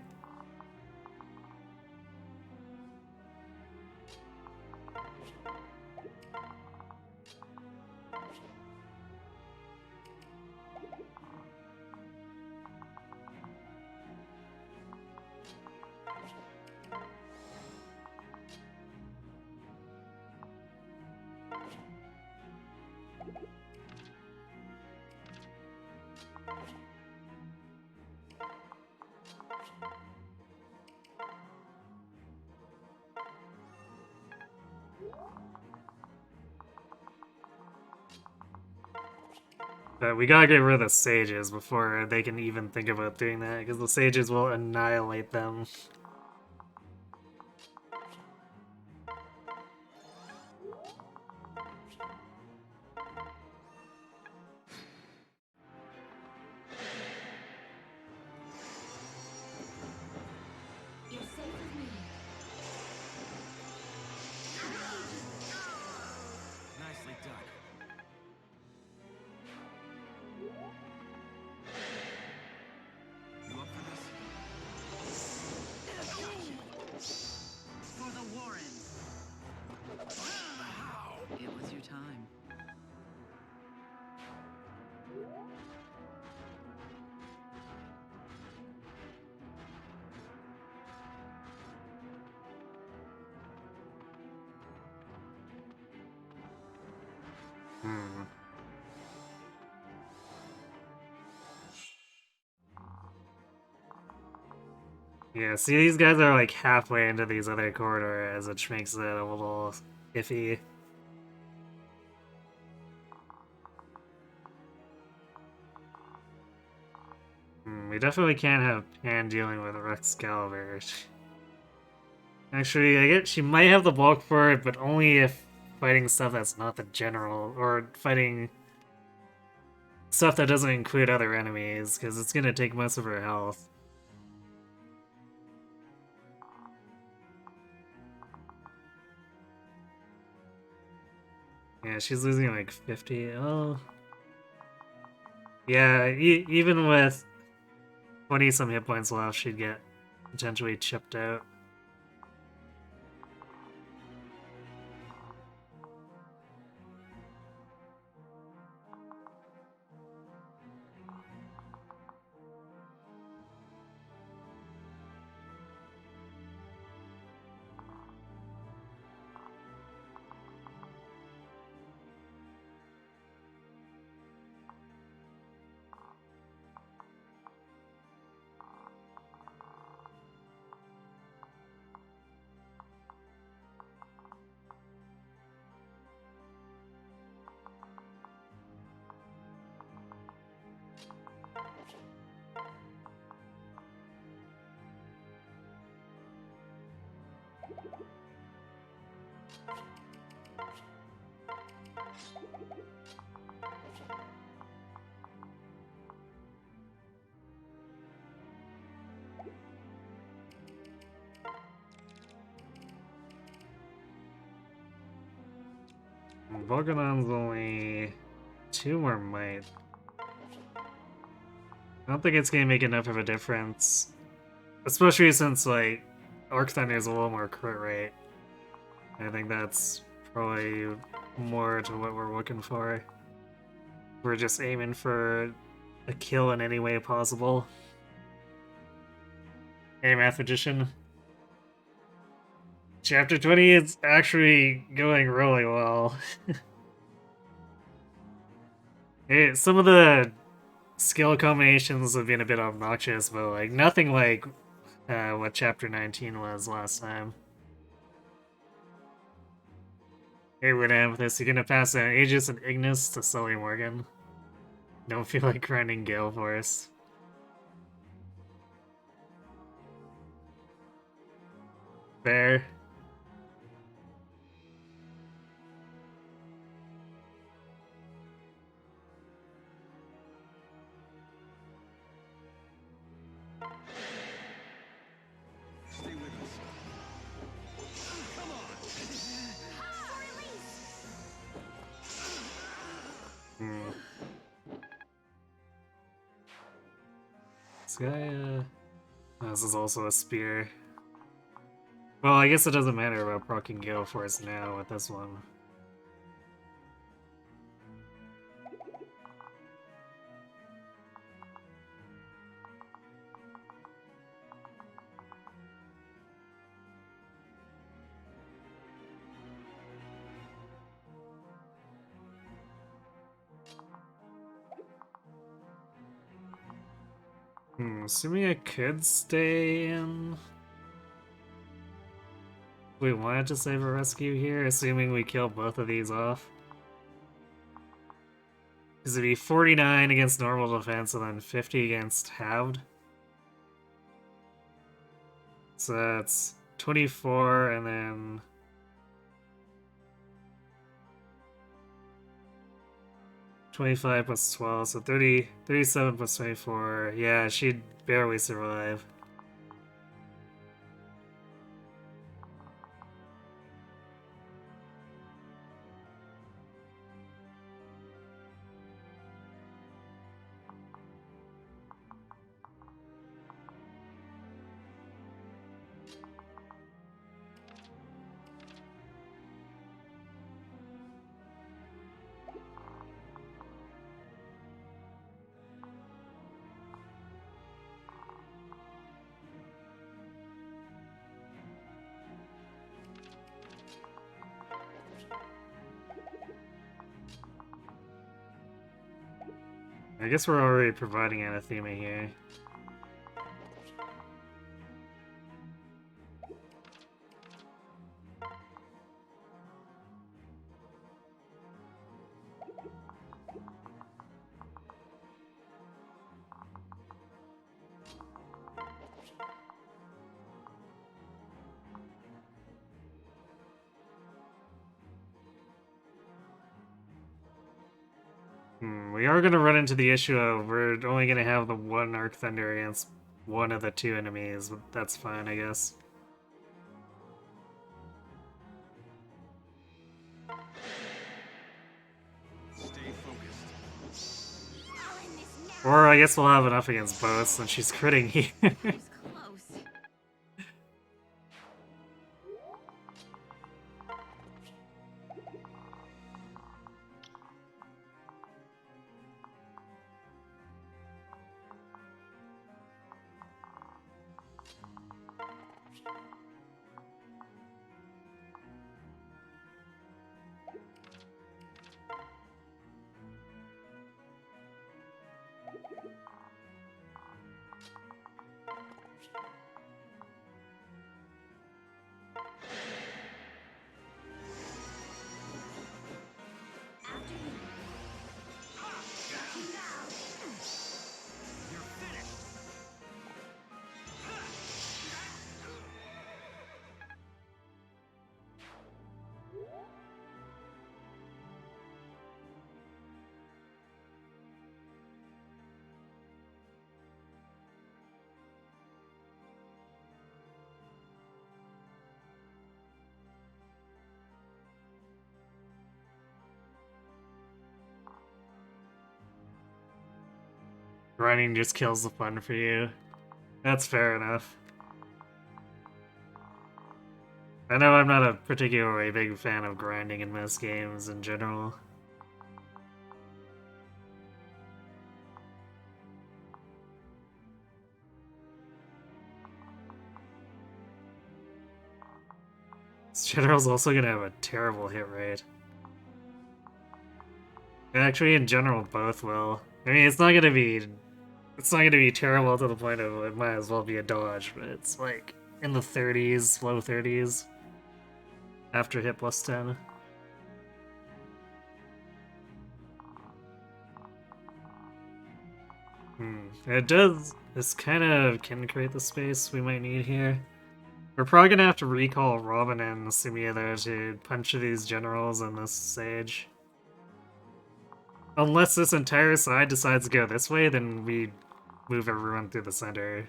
But we gotta get rid of the sages before they can even think about doing that, because the sages will annihilate them. You're safe with me. Nicely done. You up for this? For the Warren. It was your time. Hmm. Yeah, see, these guys are like halfway into these other corridors, which makes it a little iffy. We definitely can't have Pan dealing with Excalibur. Actually, I guess she might have the bulk for it, but only if fighting stuff that's not the general, or fighting stuff that doesn't include other enemies, because it's gonna take most of her health. Yeah, she's losing like 50. Oh. Yeah, even with 20 some hit points left, she'd get potentially chipped out. Volganon's only 2 more might. I don't think it's gonna make enough of a difference. Especially since, like, Arc Thunder is a little more crit rate. I think that's probably more to what we're looking for. We're just aiming for a kill in any way possible. Hey, Math Magician. Chapter 20 is actually going really well. Hey, some of the skill combinations have been a bit obnoxious, but like nothing like what Chapter 19 was last time. Hey, Wood Amethyst, you're gonna pass down Aegis and Ignis to Sully Morgan. Don't feel like grinding Gale Force. Fair. Stay with us. Come on. Hmm. This guy, oh, this is also a spear. Well, I guess it doesn't matter about proccing Gale Force now with this one. Assuming I could stay in. We wanted to save a rescue here, assuming we kill both of these off. Because it'd be 49 against normal defense and then 50 against halved. So that's 24 and then 25 plus 12, so 37 plus 24. Yeah, she'd barely survive. I guess we're already providing anathema here. We are going to run into the issue of we're only going to have the one Arc Thunder against one of the 2 enemies, but that's fine, I guess. Stay focused. Or I guess we'll have enough against both since she's critting here. Was close. Grinding just kills the fun for you. That's fair enough. I know I'm not a particularly big fan of grinding in most games in general. This general's also gonna have a terrible hit rate. Actually, in general, both will. I mean, it's not gonna be terrible to the point of it might as well be a dodge, but it's like in the 30s, low 30s after hit plus 10. This kind of can create the space we might need here. We're probably gonna have to recall Robin and Sumia there to punch these generals in this sage. Unless this entire side decides to go this way, then we move everyone through the center.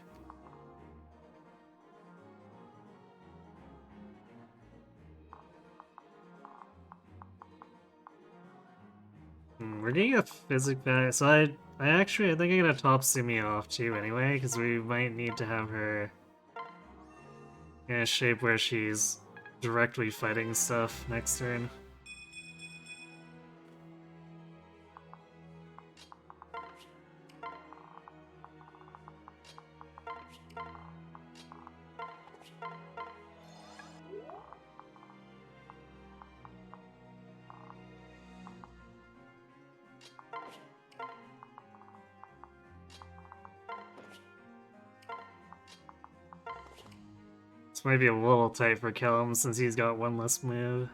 We're getting a physic back, so I think I'm gonna top Sumi off too anyway, because we might need to have her in a shape where she's directly fighting stuff next turn. This might be a little tight for Kelm since he's got one less move.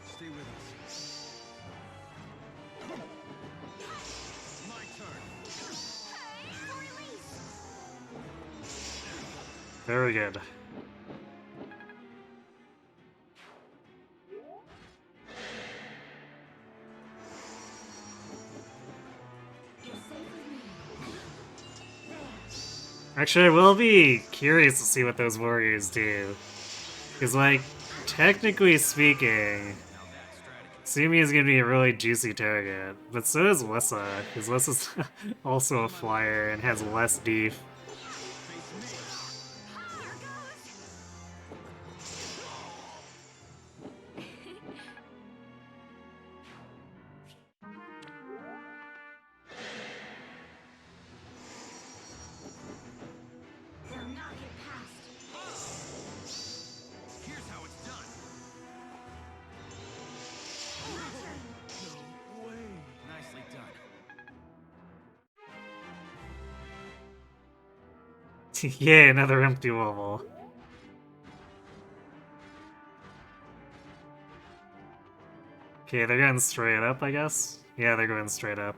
Stay with us. My turn. Very good. You're safe with me. There. Actually, I will be curious to see what those warriors do. Because, like, technically speaking, Sumi is going to be a really juicy target. But so is Wessa, because Wessa's also a flyer and has less def. They'll not get past. Here's how it's done. No way. Nicely done. Yay, another empty wobble. Okay, they're going straight up, I guess? Yeah, they're going straight up.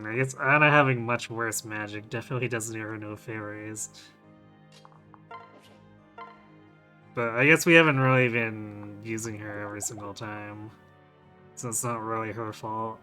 I guess Anna having much worse magic definitely doesn't do her no favors. But I guess we haven't really been using her every single time, so it's not really her fault.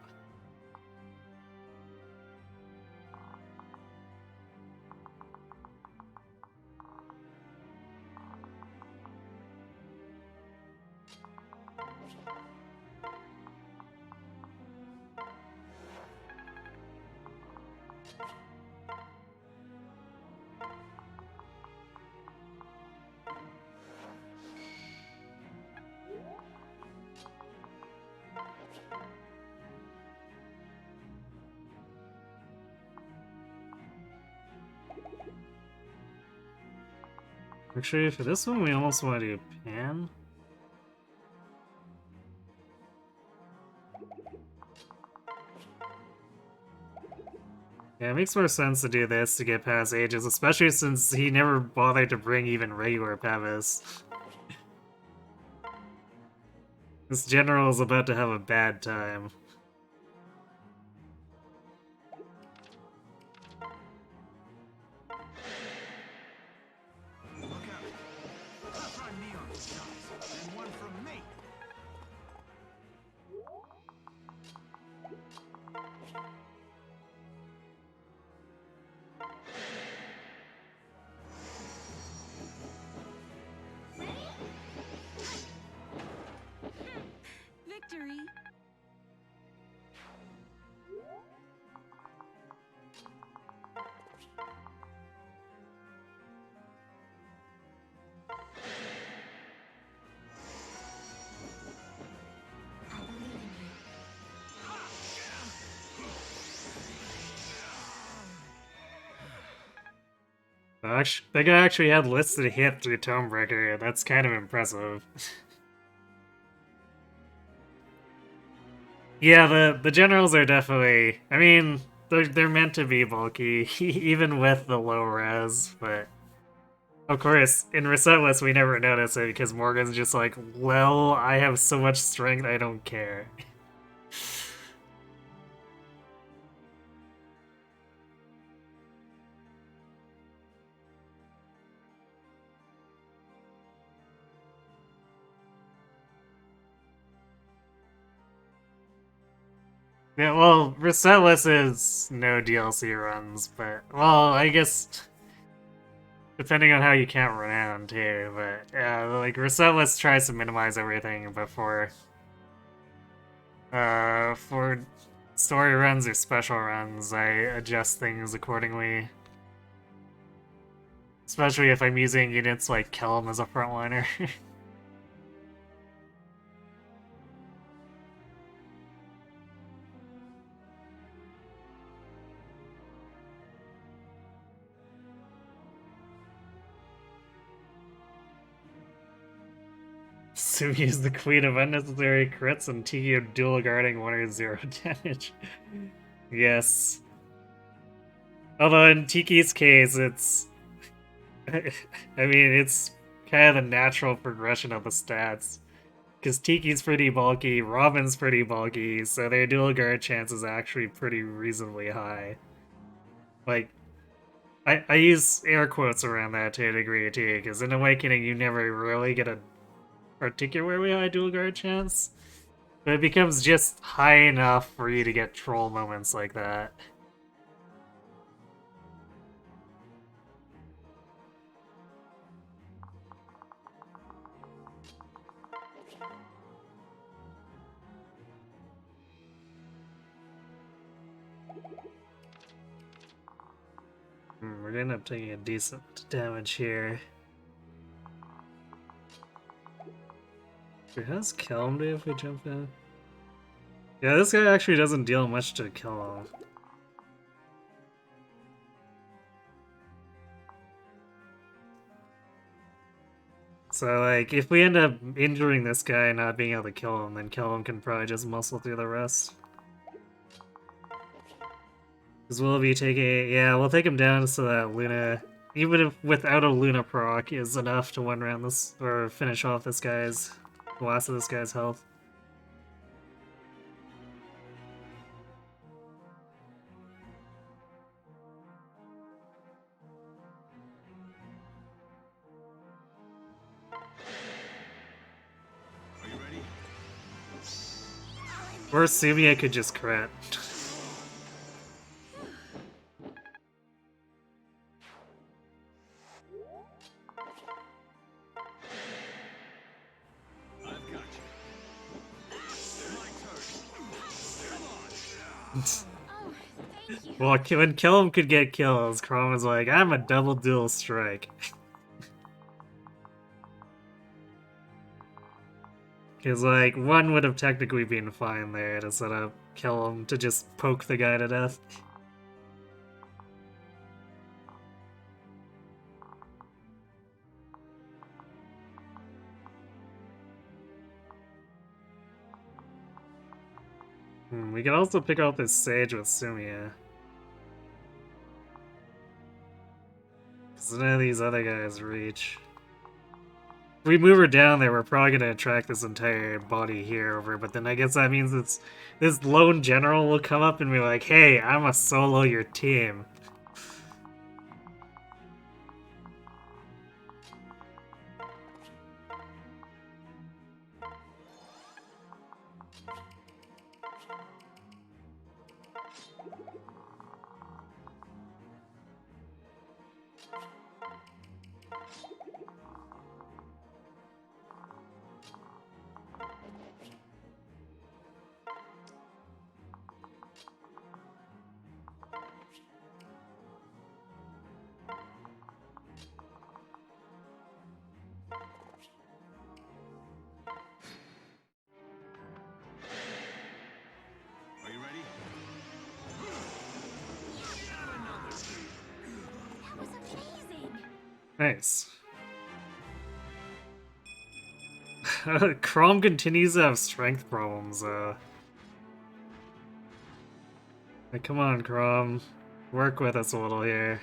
Actually, for this one, we almost want to do Pan. Yeah, it makes more sense to do this to get past Ages, especially since he never bothered to bring even regular Pavis. This general is about to have a bad time. Look out. Try me on the shots, and one from me. Victory. I believe in you. That guy actually had listed hit through Tomebreaker. That's kind of impressive. Yeah, the generals are definitely. I mean, they're meant to be bulky, even with the low res. But of course, in Resetless, we never notice it because Morgan's just like, "Well, I have so much strength, I don't care." Yeah, well, Resetless is no DLC runs, but well, I guess depending on how you count renown too. But yeah, like Resetless tries to minimize everything before for story runs or special runs, I adjust things accordingly. Especially if I'm using units like Kelm as a frontliner. Sumi is the queen of unnecessary crits and Tiki of dual guarding 1 or 0 damage. Yes. Although in Tiki's case, it's... I mean, it's kind of the natural progression of the stats. Because Tiki's pretty bulky, Robin's pretty bulky, so their dual guard chance is actually pretty reasonably high. Like, I use air quotes around that to a degree too, because in Awakening you never really get a particularly high dual guard chance, but it becomes just high enough for you to get troll moments like that. We're gonna end up taking a decent damage here. How's Kelm do if we jump in? Yeah, this guy actually doesn't deal much to Kelm. So, like, if we end up injuring this guy and not being able to kill him, then Kelm can probably just muscle through the rest. Because we'll be taking... Yeah, we'll take him down so that Luna, even if without a Luna proc, is enough to one round this, or finish off this guy's... the last of this guy's health. Are you ready? Or Sumia could just crit. I've got you. My turn. Come on. Oh, thank you. Well, when Kellum could get kills, Chrome was like, I'm a double dual strike. Because, like, one would have technically been fine there to set up Kellum to just poke the guy to death. We can also pick out this Sage with Sumia. Because none of these other guys reach. If we move her down there, we're probably going to attract this entire body here over, but then I guess that means it's this lone general will come up and be like, hey, I'm a solo your team. Are you ready? That was amazing. Nice. Chrome continues to have strength problems, Like, come on, Chrome. Work with us a little here.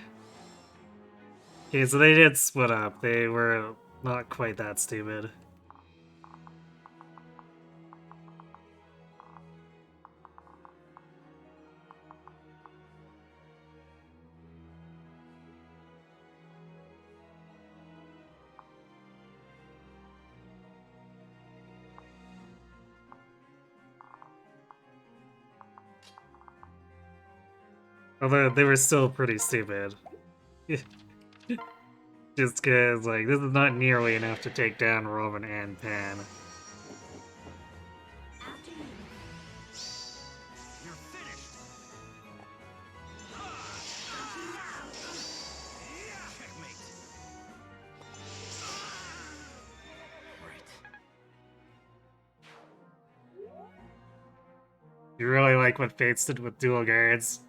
Okay, so they did split up. They were not quite that stupid. Although they were still pretty stupid. Just cause, like, this is not nearly enough to take down Robin and Pan. After you. You're finished. Checkmate. Right. You really like what Fates did with dual guards.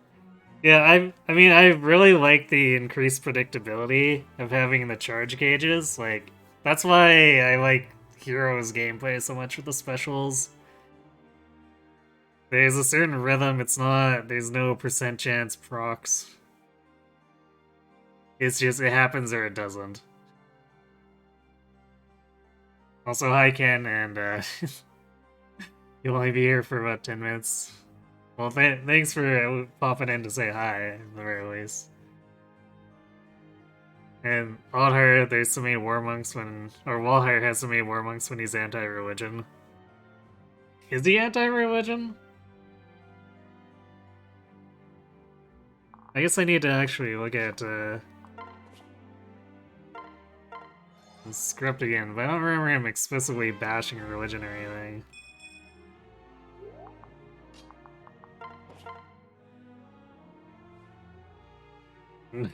Yeah, I mean, I really like the increased predictability of having the charge gauges. Like, that's why I like Heroes gameplay so much with the specials. There's a certain rhythm, there's no percent chance procs. It's just, it happens or it doesn't. Also, hi Ken, and you'll only be here for about 10 minutes. Well, thanks for popping in to say hi, at the very least. And Oddheart, there's so many war monks when... Or Walheart has so many war monks when he's anti-religion. Is he anti-religion? I guess I need to actually look at the script again, but I don't remember him explicitly bashing religion or anything.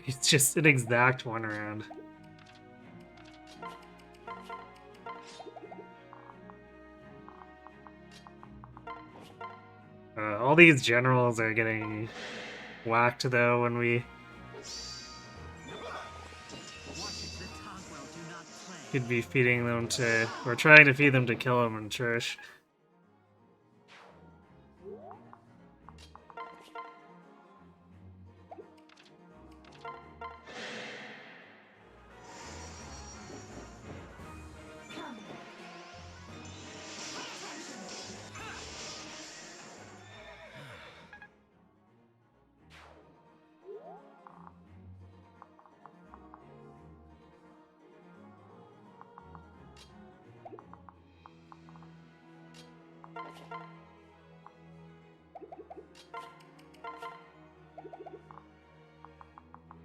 It's just an exact one round. All these generals are getting whacked though when we could be feeding them to, or trying to feed them to kill them in church.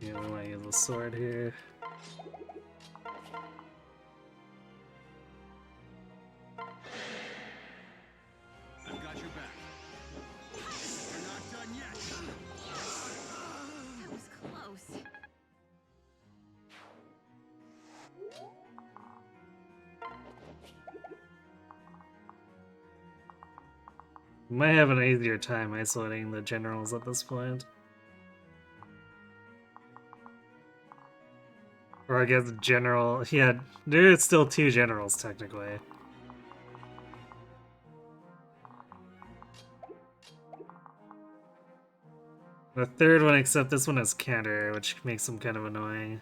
Yeah, we might use a sword here. I've got your back. You're not done yet. That was close. We might have an easier time isolating the generals at this point. Or I guess general... Yeah, there's still two generals, technically. The third one, except this one has counter, which makes him kind of annoying.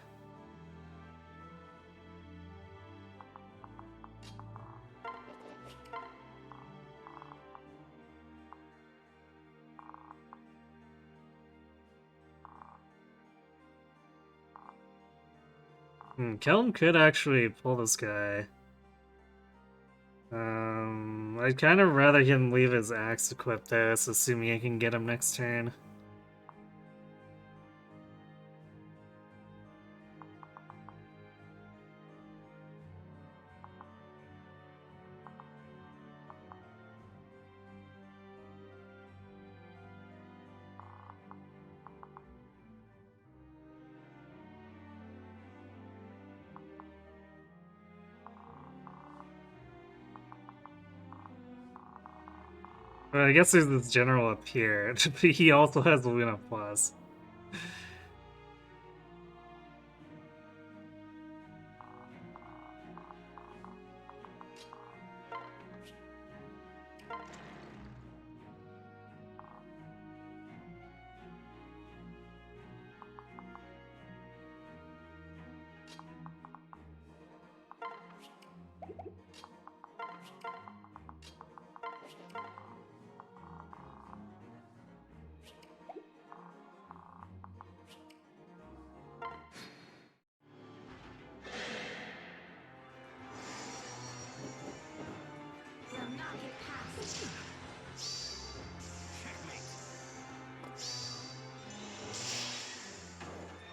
Kelm could actually pull this guy. I'd kind of rather him leave his axe equipped though, so assuming I can get him next turn. But I guess there's this general up here. He also has Luna Plus. They'll not get past.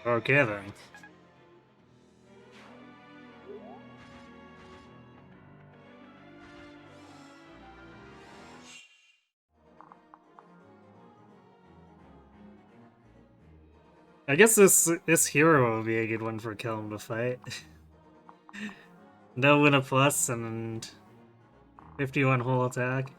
Okay then. I guess this hero will be a good one for Kelm to fight. No Luna Plus and 51 whole attack.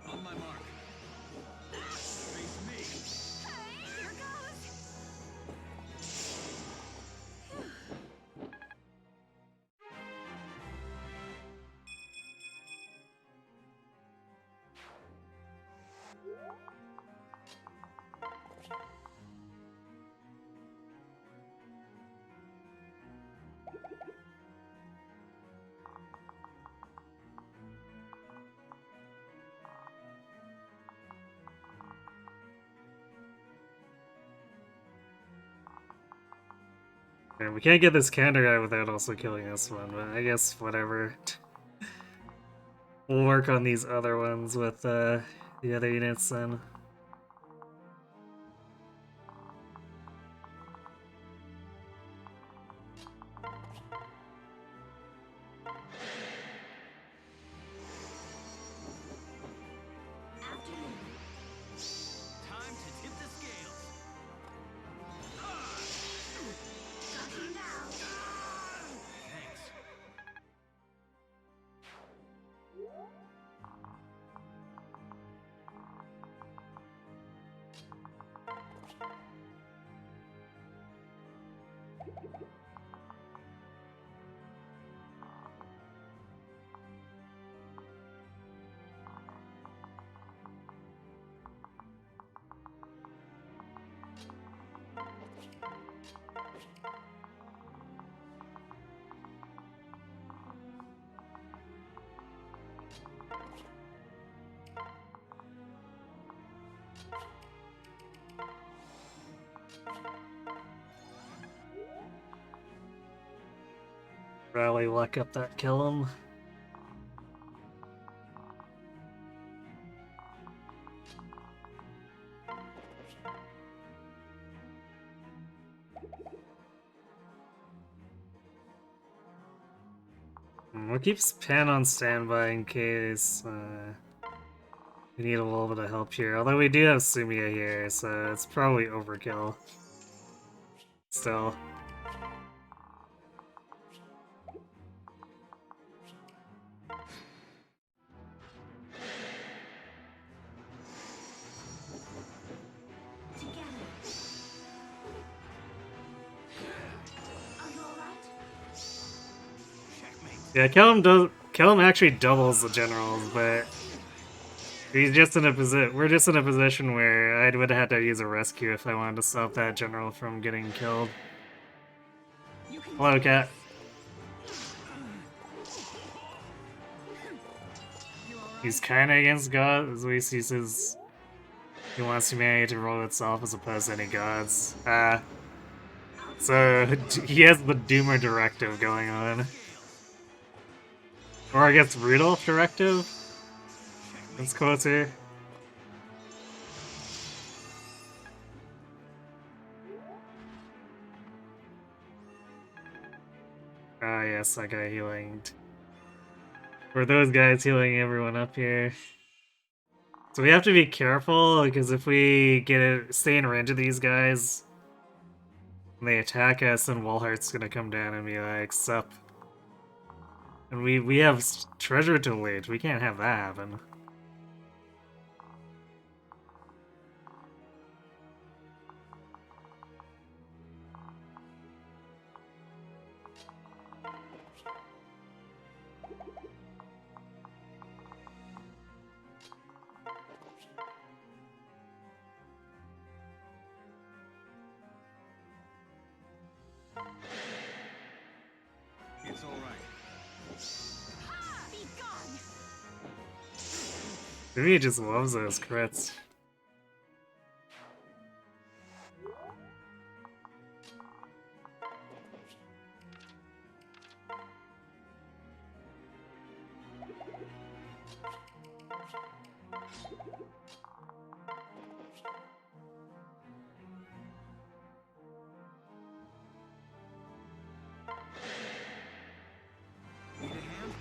On my mark. Face me. Hey, here goes. And we can't get this counter guy without also killing this one, but I guess whatever. We'll work on these other ones with the other units then. After you. Time to tip the scales. Got him now. Thanks. Rally luck up that kill him. We'll keep Pan on standby in case we need a little bit of help here. Although we do have Sumia here, so it's probably overkill. Still. Together. Yeah, Kellum actually doubles the generals, but he's just in a we're just in a position where I would have had to use a rescue if I wanted to stop that general from getting killed. You can Hello, do cat. You alright? He's kind of against God, as we see says he wants humanity to rule itself as opposed to any gods. So he has the Doomer directive going on. Or I guess Rudolph directive? That's closer. Ah, yes, that guy healing. Or those guys healing everyone up here. So we have to be careful, because if we stay in range of these guys, and they attack us, then Walhart's gonna come down and be like, sup. And we have treasure to loot, we can't have that happen. It's all right. Be gone! Maybe he just loves those crits. Need a hand?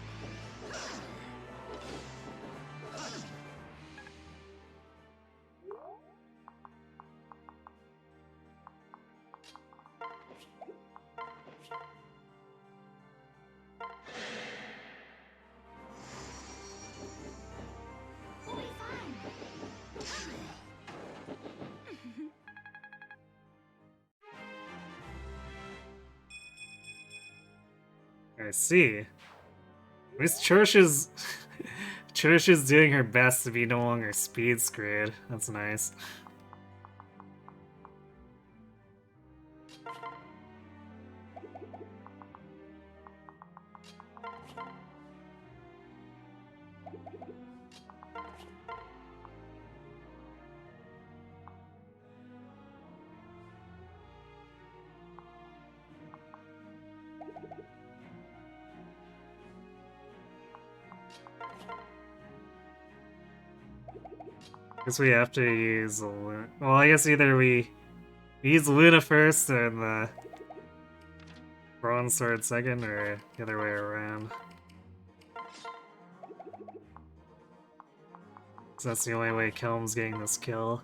We'll be fine. I see. At least Church is... Church is doing her best to be no longer speed screwed. That's nice. Guess we have to use the Luna. Well, I guess either we use Luna first and the Bronze Sword second, or the other way around. So that's the only way Kelm's getting this kill.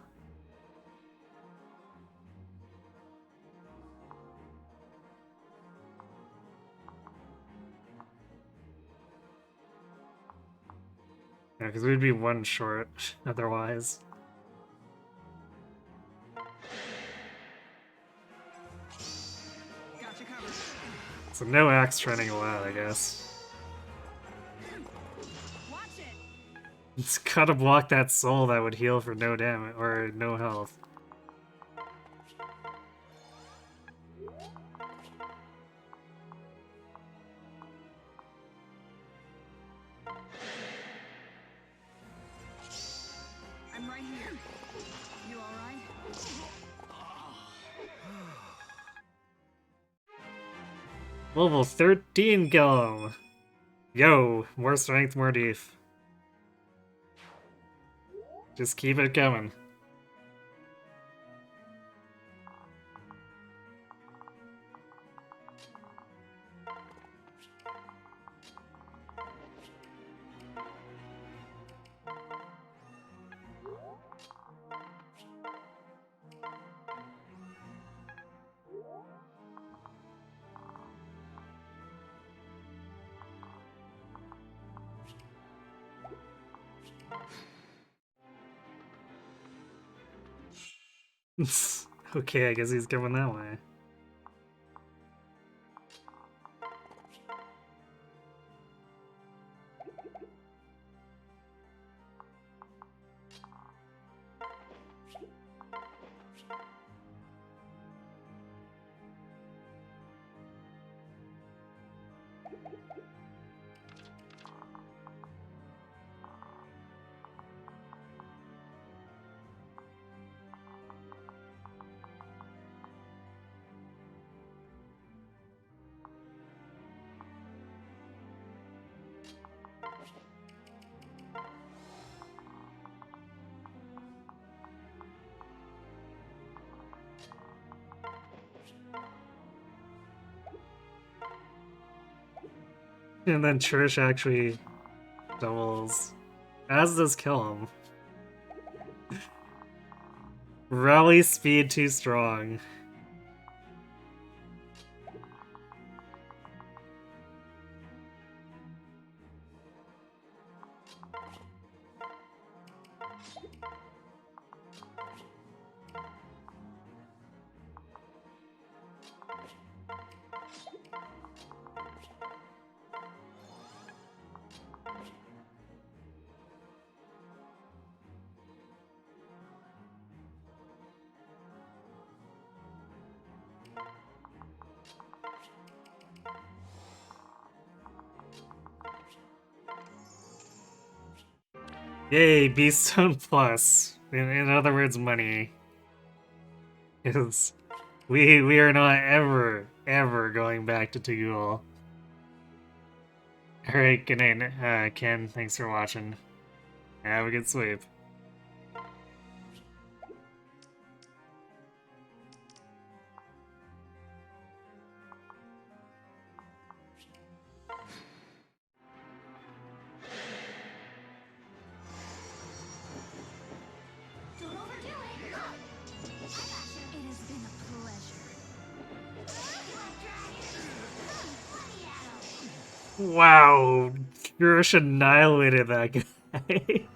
Yeah, because we'd be one short otherwise. Gotcha covered. So no axe training allowed, I guess. Watch it! It's gotta block that soul that would heal for no damage, or no health. I'm right here. You alright? Level 13 Kelm! Yo, more strength, more def. Just keep it coming. Okay, I guess he's coming that way. And then Church actually doubles. As does Kill him. Rally speed too strong. Yay, Beastone Plus. In other words, money. Because we are not ever going back to Tagul. Alright, good night, Ken. Thanks for watching. Have a good sleep. Don't overdo it. I got you. It has been a pleasure. Wow, Gurish annihilated that guy.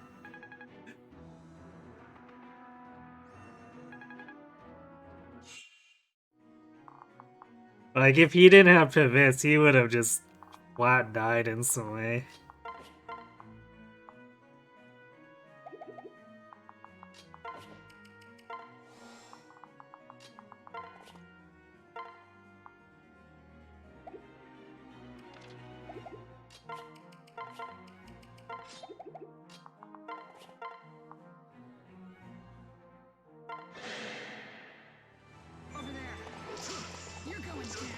Like, if he didn't have pivots, he would have just flat died instantly. Over there. You're going down.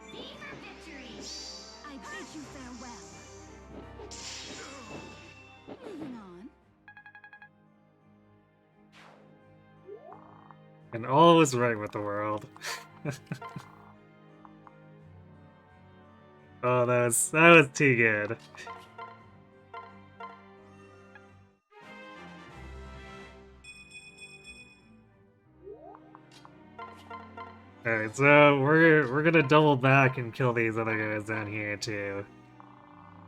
Fever victory. I bid you farewell. Moving on. And all was right with the world. Oh, that was too good. Alright, so we're gonna double back and kill these other guys down here too.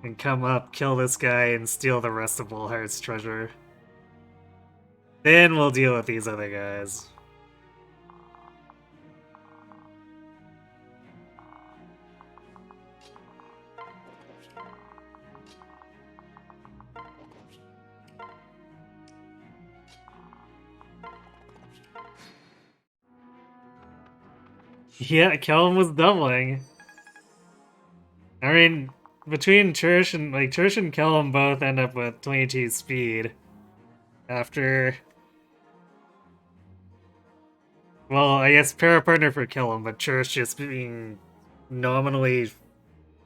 And come up, kill this guy, and steal the rest of Bullheart's treasure. Then we'll deal with these other guys. Yeah, Kellum was doubling. I mean, between Church and Kellum both end up with 22 speed. After... Well, I guess para-partner for Kellum, but Church just being nominally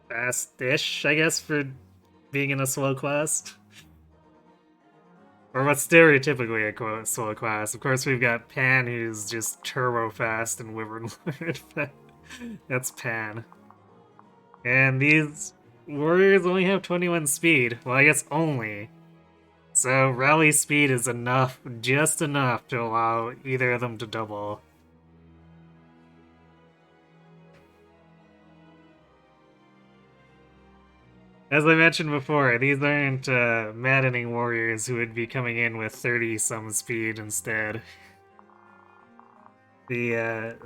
fast-ish, I guess, for being in a slow quest. Or what's stereotypically a slow class. Of course, we've got Pan, who's just turbo fast and Wyvern Lord, but that's Pan. And these warriors only have 21 speed. Well, I guess only. So rally speed is enough, just enough, to allow either of them to double. As I mentioned before, these aren't maddening warriors who would be coming in with 30-some speed instead. The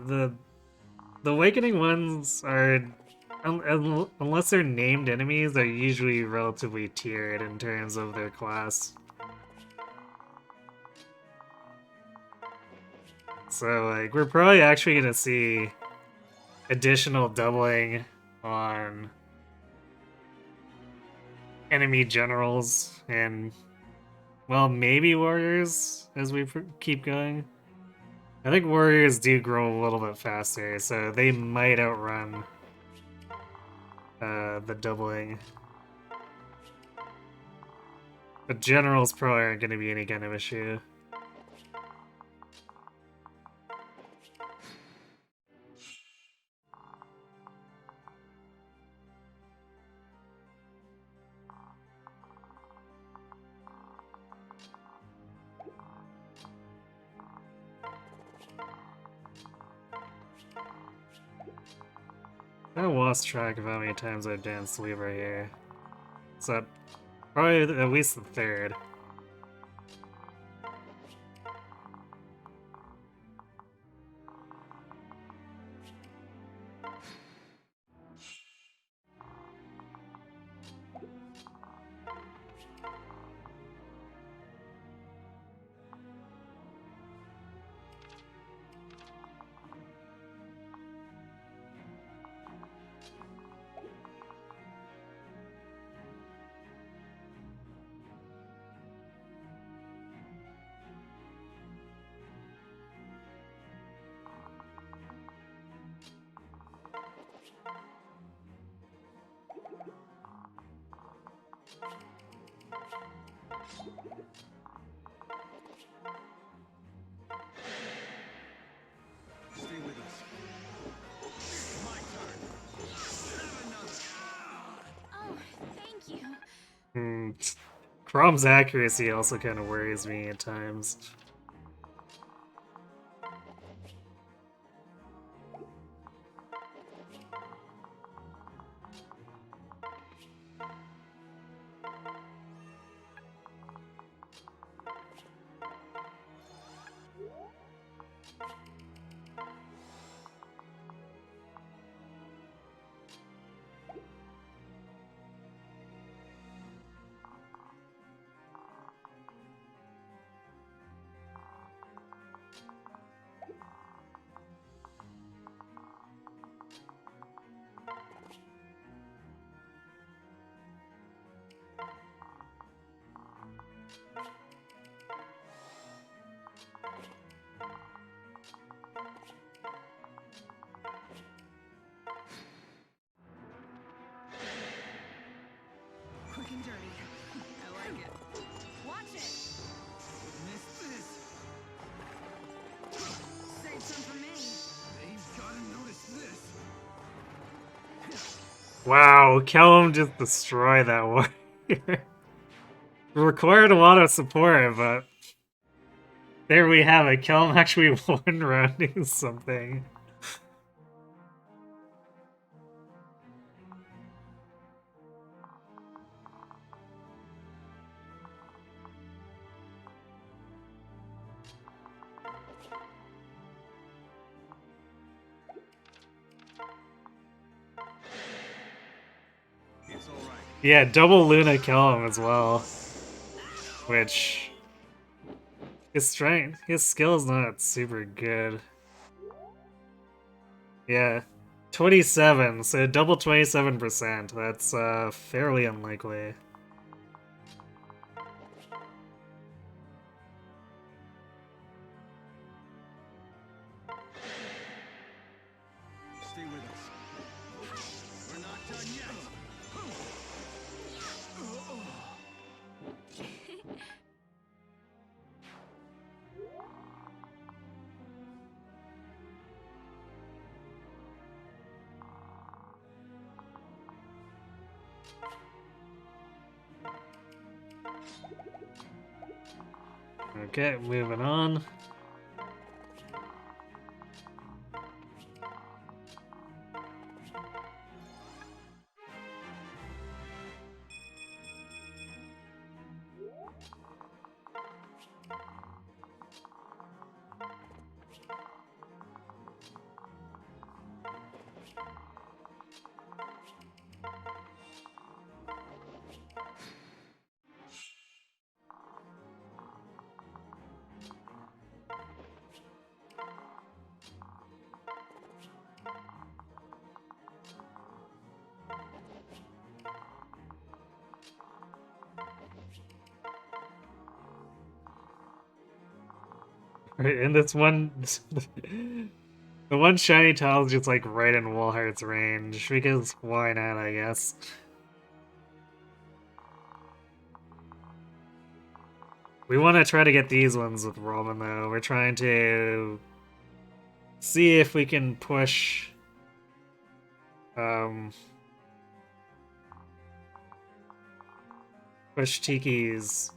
awakening ones are, unless they're named enemies, are usually relatively tiered in terms of their class. So, like, we're probably actually gonna see additional doubling on enemy generals and, well, maybe warriors as we keep going. I think warriors do grow a little bit faster, so they might outrun the doubling. But generals probably aren't going to be any kind of issue. I lost track of how many times I've danced Libra here. So probably at least the third. Stay with us. My turn. Have another. Oh, thank you. Crom's accuracy also kind of worries me at times. Quick and dirty. I like it. Watch it! Miss this. Save some for me. They've gotta notice this. Wow, Kellum just destroyed that one. Required a lot of support, but there we have it. Kellum actually won rounding something. It's all right. Yeah, double Luna Kellum as well. Which his strength, his skill is not super good. Yeah, 27, so double 27%. That's fairly unlikely. Stay with us. We're not done yet. Okay, moving on. Right, and this one, the one shiny tile is just like right in Wolheart's range, because why not, I guess. We want to try to get these ones with Roman, though. We're trying to see if we can push... push Tiki's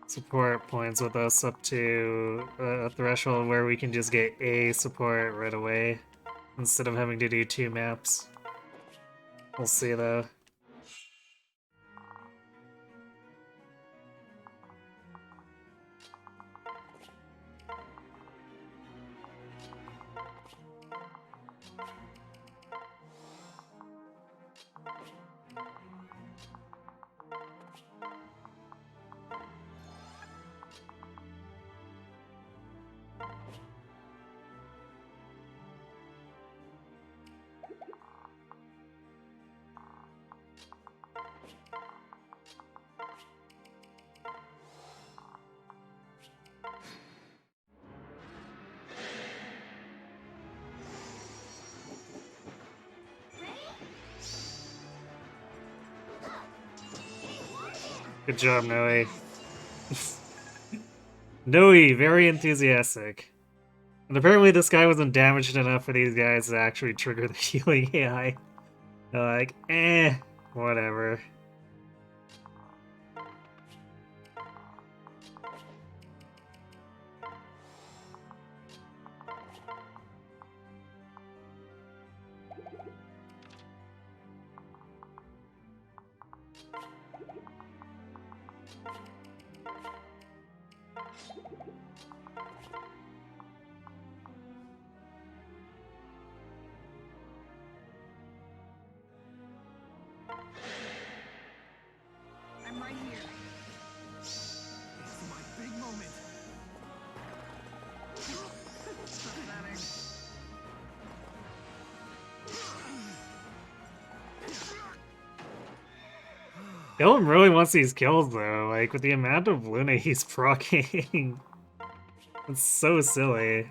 support points with us up to a threshold where we can just get a support right away instead of having to do 2 maps. We'll see, though. Good job, Noe. Noe, very enthusiastic. And apparently this guy wasn't damaged enough for these guys to actually trigger the healing AI. They're like, whatever. I'm right here. This is my big moment. Pathetic. Dylan really wants these kills, though. Like, with the amount of Luna he's proccing. It's so silly.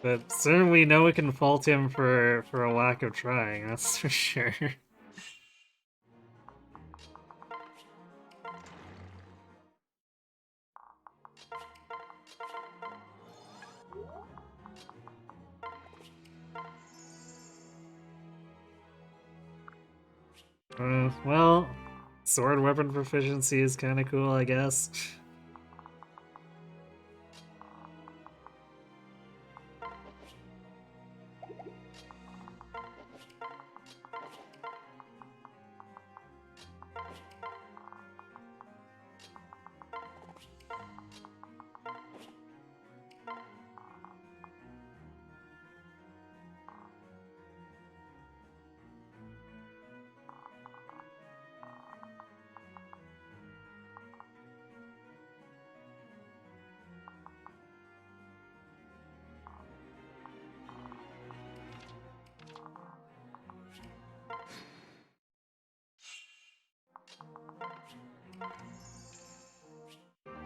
But certainly we know we can fault him for a lack of trying, that's for sure. Well, sword weapon proficiency is kind of cool, I guess.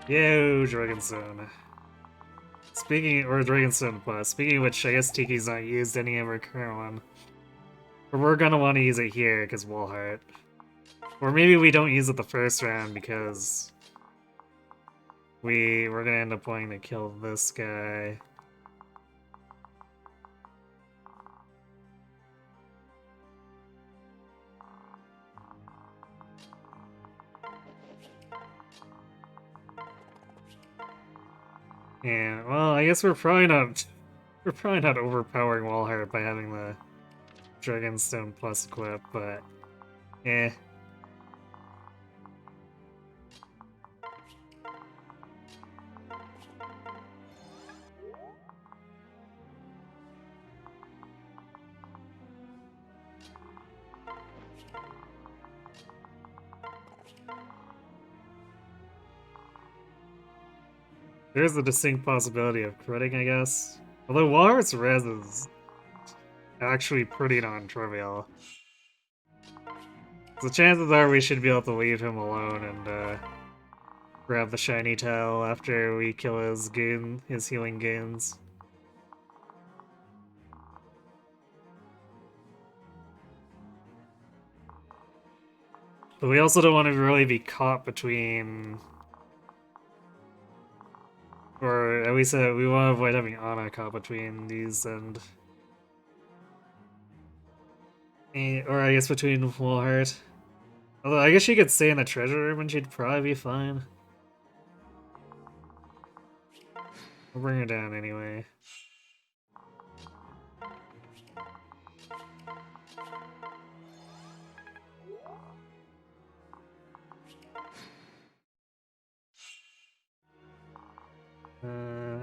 Yo, Dragonstone. Dragonstone Plus. Speaking of which, I guess Tiki's not used any of our current one. But we're gonna want to use it here, because Woolheart. Or maybe we don't use it the first round, because... we're gonna end up wanting to kill this guy. Yeah, well, I guess we're probably not overpowering Wallheart by having the Dragonstone Plus equip, but eh. There's the distinct possibility of critting, I guess. Although Wallheart's res is actually pretty non-trivial. So chances are we should be able to leave him alone and grab the shiny towel after we kill his goon, his healing goons. But we also don't want to really be caught between... Or at least we want to avoid having Anna caught between these and... Or I guess between Woolheart. Although I guess she could stay in the treasure room and she'd probably be fine. We'll bring her down anyway.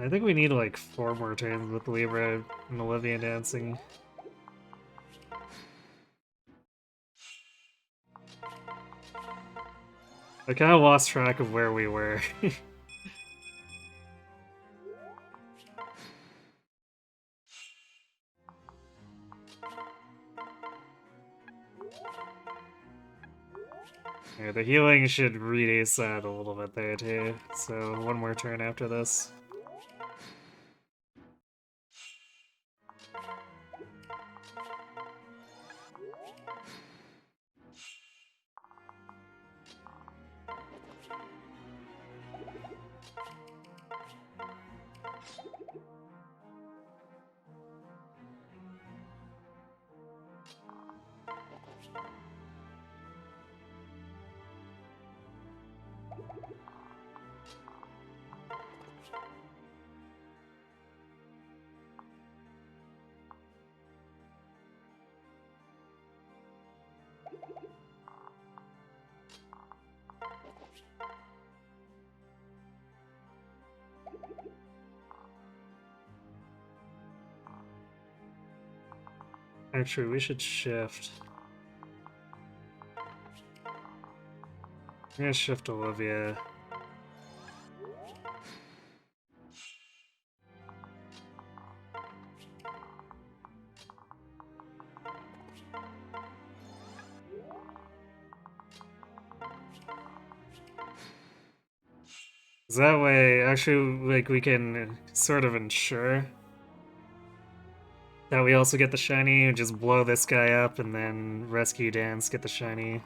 I think we need like 4 more turns with Libra and Olivia dancing. I kind of lost track of where we were. Yeah, the healing should reduce that a little bit there too, so 1 more turn after this. Actually, we should shift. I'm gonna shift Olivia. That way, actually, like, we can sort of ensure that we also get the shiny, just blow this guy up, and then rescue Dance, get the shiny.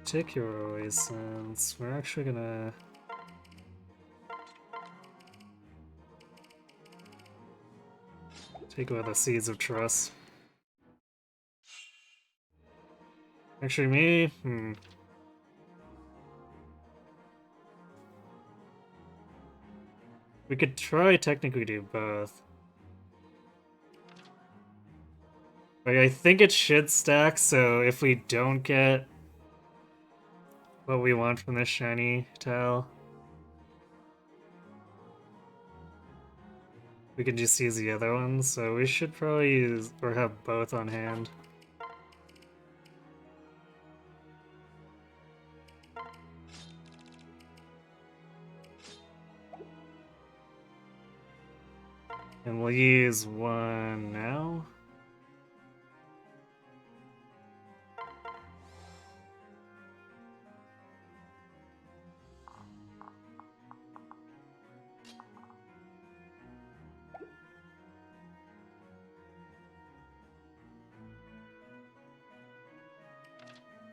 Particularly since we're actually gonna... take away the Seeds of Trust. Actually, me? We could try technically do both. Like, I think it should stack, so if we don't get what we want from this shiny tile, we can just use the other one, so we should probably use, or have both on hand. And we'll use one now.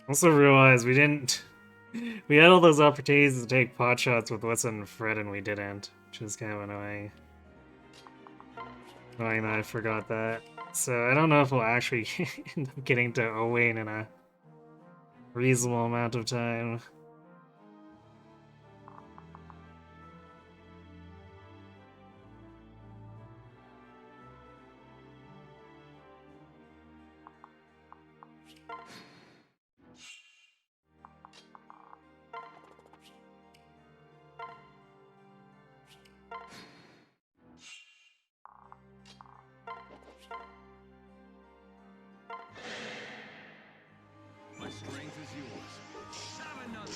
Also realized we didn't... We had all those opportunities to take pot shots with Witz and Fred and we didn't, which is kind of annoying. Annoying that I forgot that. So I don't know if we'll actually end up getting to Owain in a reasonable amount of time. My strength is yours. Have another.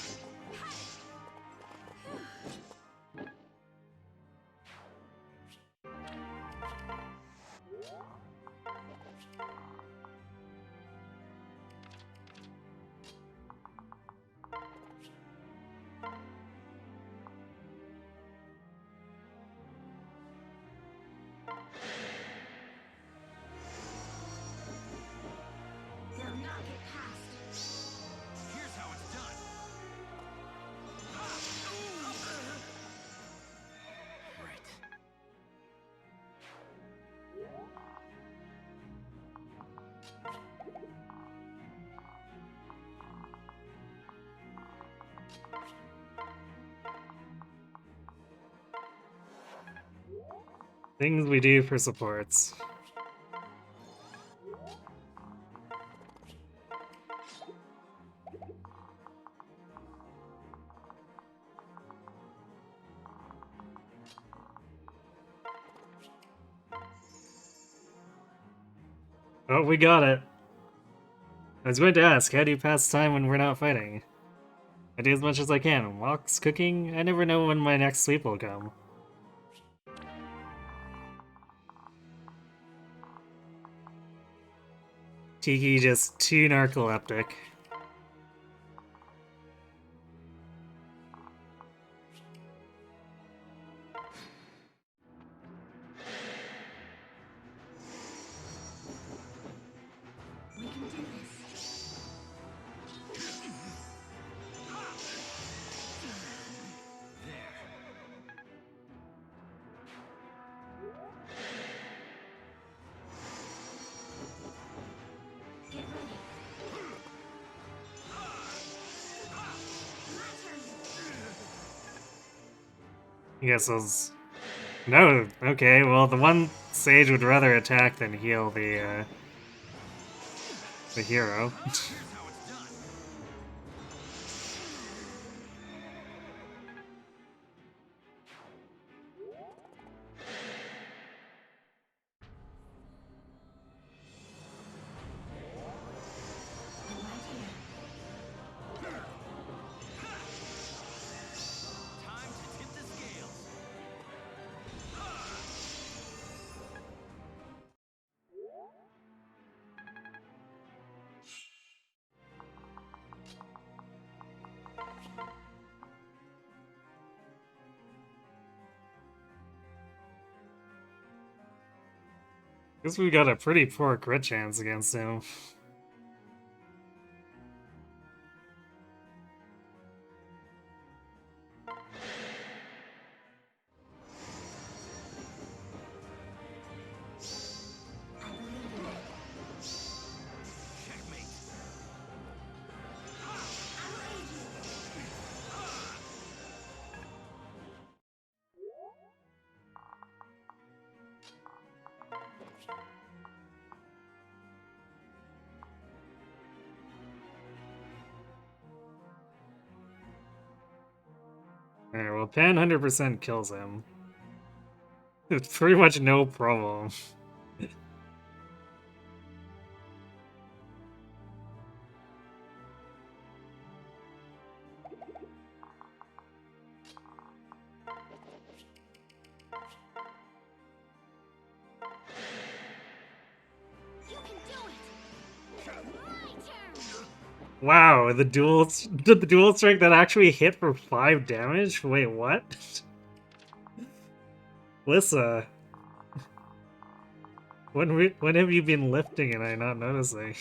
Things we do for supports. Oh, we got it. I was going to ask, how do you pass time when we're not fighting? I do as much as I can. Walks, cooking, I never know when my next sleep will come. Tiki just too narcoleptic. We can do this. Get ready. My turn. I guess those... No, okay, well the one sage would rather attack than heal the hero. Here's how it's done. I'm right here. Time to tip the scales. Guess we got a pretty poor crit chance against him. I believe in it. Checkmate. I will aid you. Alright, well Pan 100% kills him. It's pretty much no problem. You can do it. My turn. Wow, did the dual strike that actually hit for 5 damage? Wait, what? Lissa, when have you been lifting and I not noticing?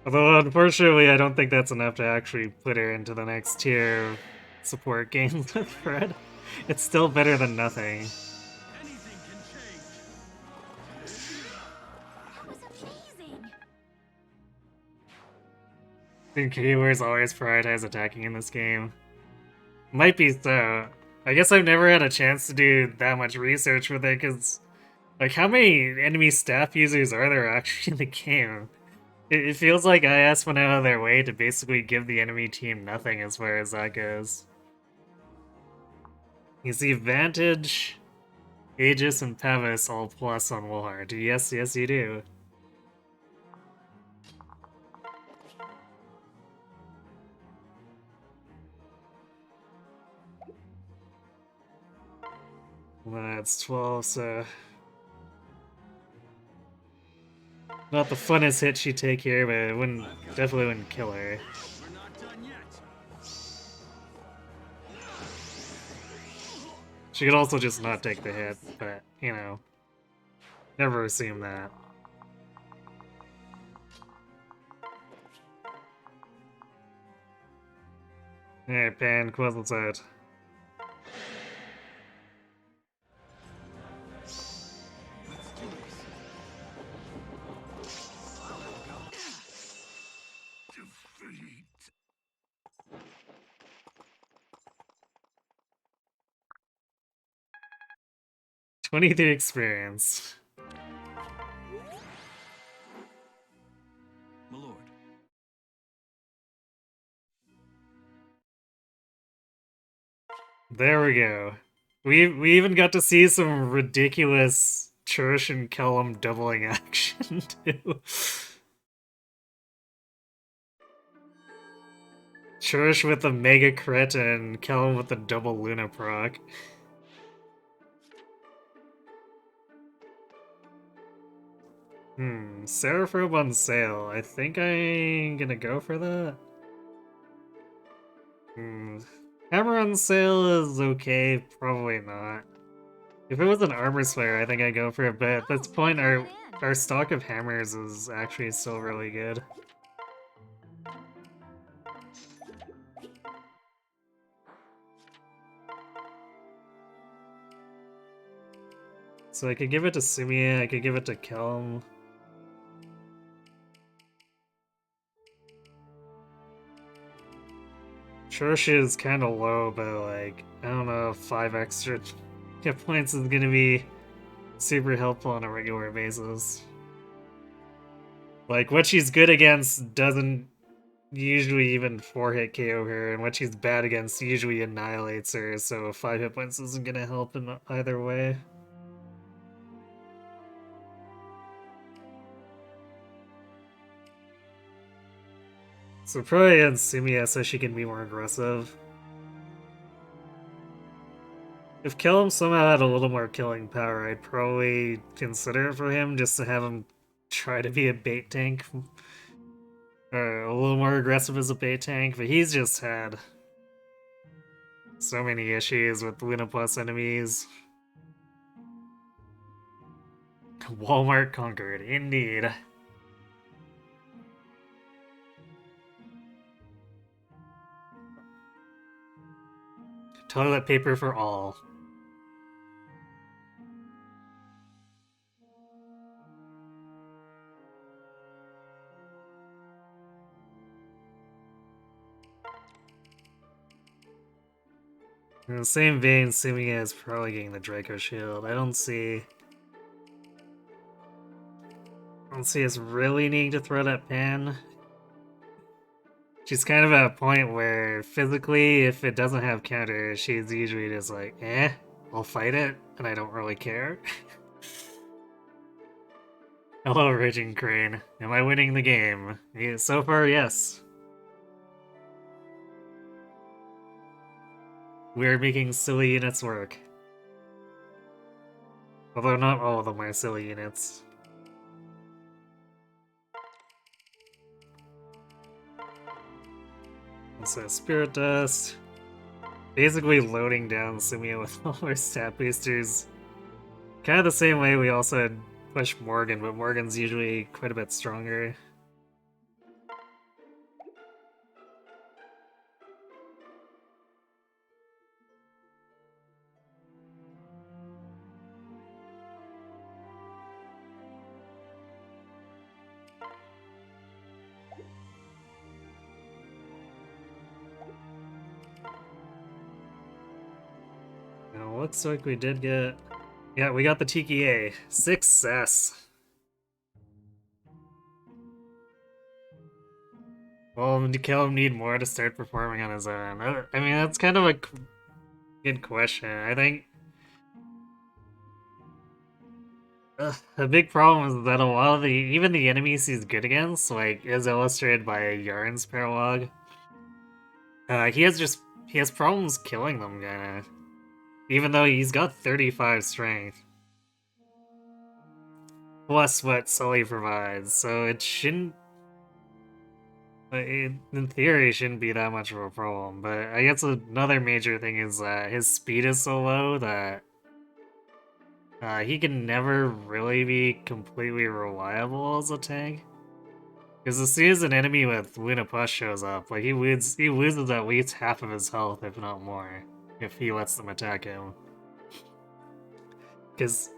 Although unfortunately I don't think that's enough to actually put her into the next tier of support games with Fred. It's still better than nothing. Anything can change. That was amazing. I think Keyware's always prioritize attacking in this game. Might be so. I guess I've never had a chance to do that much research with it, because, like, how many enemy staff users are there actually in the game? It feels like IS went out of their way to basically give the enemy team nothing as far as that goes. You see Vantage, Aegis, and Pavis all plus on Woolhard. Yes, yes you do. Well, that's 12, so... Not the funnest hit she'd take here, but it wouldn't, definitely wouldn't kill her. We're not done yet. She could also just not take the hit, but, you know, never assume that. Alright, Pan, Quizzle's out. Defeat. 23 experience. My lord. There we go. We even got to see some ridiculous Church and Kellum doubling action too. Church with the mega crit and Kellum with the double Luna proc. Seraphobe on sale. I think I'm gonna go for that. Hammer on sale is okay, probably not. If it was an armor slayer, I think I'd go for it, but at this point our stock of hammers is actually still really good. So I could give it to Sumia, I could give it to Kelm. Church is kind of low, but like, I don't know if 5 extra hit points is gonna be super helpful on a regular basis. Like, what she's good against doesn't usually even 4-hit KO her, and what she's bad against usually annihilates her, so 5 hit points isn't gonna help in either way. So probably on Sumia so she can be more aggressive. If Kellum somehow had a little more killing power, I'd probably consider it for him just to have him try to be a bait tank. Or a little more aggressive as a bait tank, but he's just had so many issues with Luna Plus enemies. Walmart conquered, indeed. Toilet paper for all. In the same vein, Sumia is probably getting the Draco Shield. I don't see us really needing to throw that pan. She's kind of at a point where physically, if it doesn't have counter, she's usually just like, eh, I'll fight it, and I don't really care. Hello, Raging Crane. Am I winning the game? Yeah, so far, yes. We're making silly units work. Although not all of them are silly units. So Spirit Dust. Basically loading down Sumia with all our stat boosters. Kind of the same way we also had pushed Morgan, but Morgan's usually quite a bit stronger. Now, looks like we did get... Yeah, we got the TKA. Success! Well, Kellum need more to start performing on his own. I mean, that's kind of a good question. I think a big problem is that a lot of even the enemies he's good against, like, is illustrated by Yarn's paralog. He has problems killing them, kinda. Even though he's got 35 strength. Plus what Sully provides, so it shouldn't... in theory, it shouldn't be that much of a problem, but I guess another major thing is that his speed is so low that he can never really be completely reliable as a tank. Because as soon as an enemy with Luna Plus shows up, like he loses at least half of his health, if not more, if he lets them attack him. Because,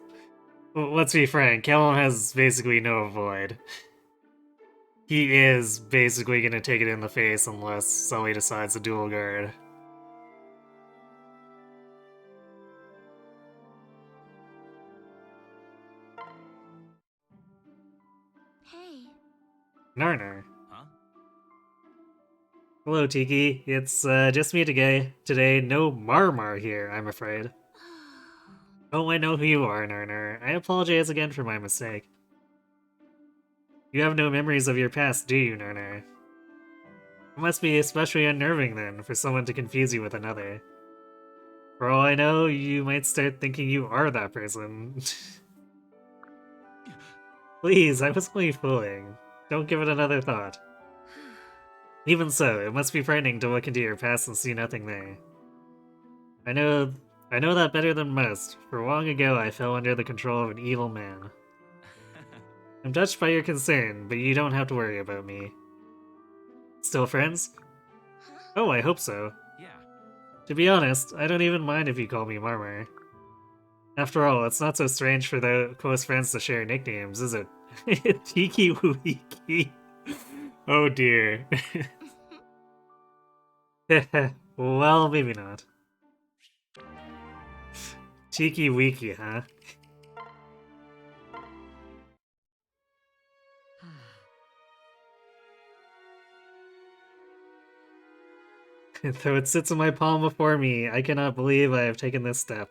let's be frank, Kellum has basically no avoid. He is basically gonna take it in the face unless Sully decides to dual guard. Hey. Narnar. Huh? Hello, Tiki. It's just me today. No Marmar here, I'm afraid. Oh, I know who you are, Narnar. I apologize again for my mistake. You have no memories of your past, do you, Narnar? It must be especially unnerving, then, for someone to confuse you with another. For all I know, you might start thinking you are that person. Please, I was only fooling. Don't give it another thought. Even so, it must be frightening to look into your past and see nothing there. I know that better than most, for long ago I fell under the control of an evil man. I'm touched by your concern, but you don't have to worry about me. Still friends? Oh, I hope so. Yeah. To be honest, I don't even mind if you call me Marmar. After all, it's not so strange for the close friends to share nicknames, is it? Tiki Wiki. Oh dear. Well, maybe not. Tiki Wiki, huh? Though it sits in my palm before me, I cannot believe I have taken this step.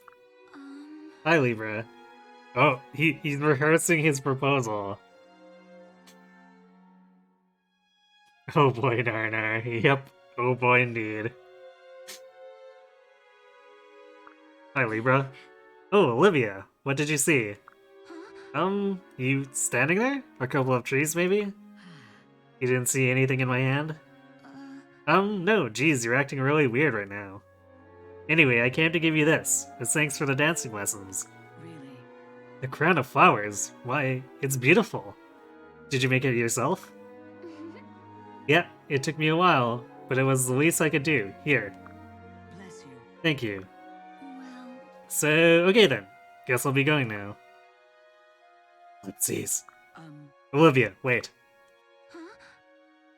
Hi, Libra. Oh, he's rehearsing his proposal. Oh boy, Narnar. Yep. Oh boy, indeed. Hi, Libra. Oh, Olivia. What did you see? You standing there? A couple of trees, maybe? You didn't see anything in my hand? No, geez, you're acting really weird right now. Anyway, I came to give you this. As thanks for the dancing lessons. Really? The crown of flowers? Why, it's beautiful. Did you make it yourself? Yeah, it took me a while, but it was the least I could do. Here. Bless you. Thank you. Well, So, okay then. Guess I'll be going now. Let's Olivia, wait.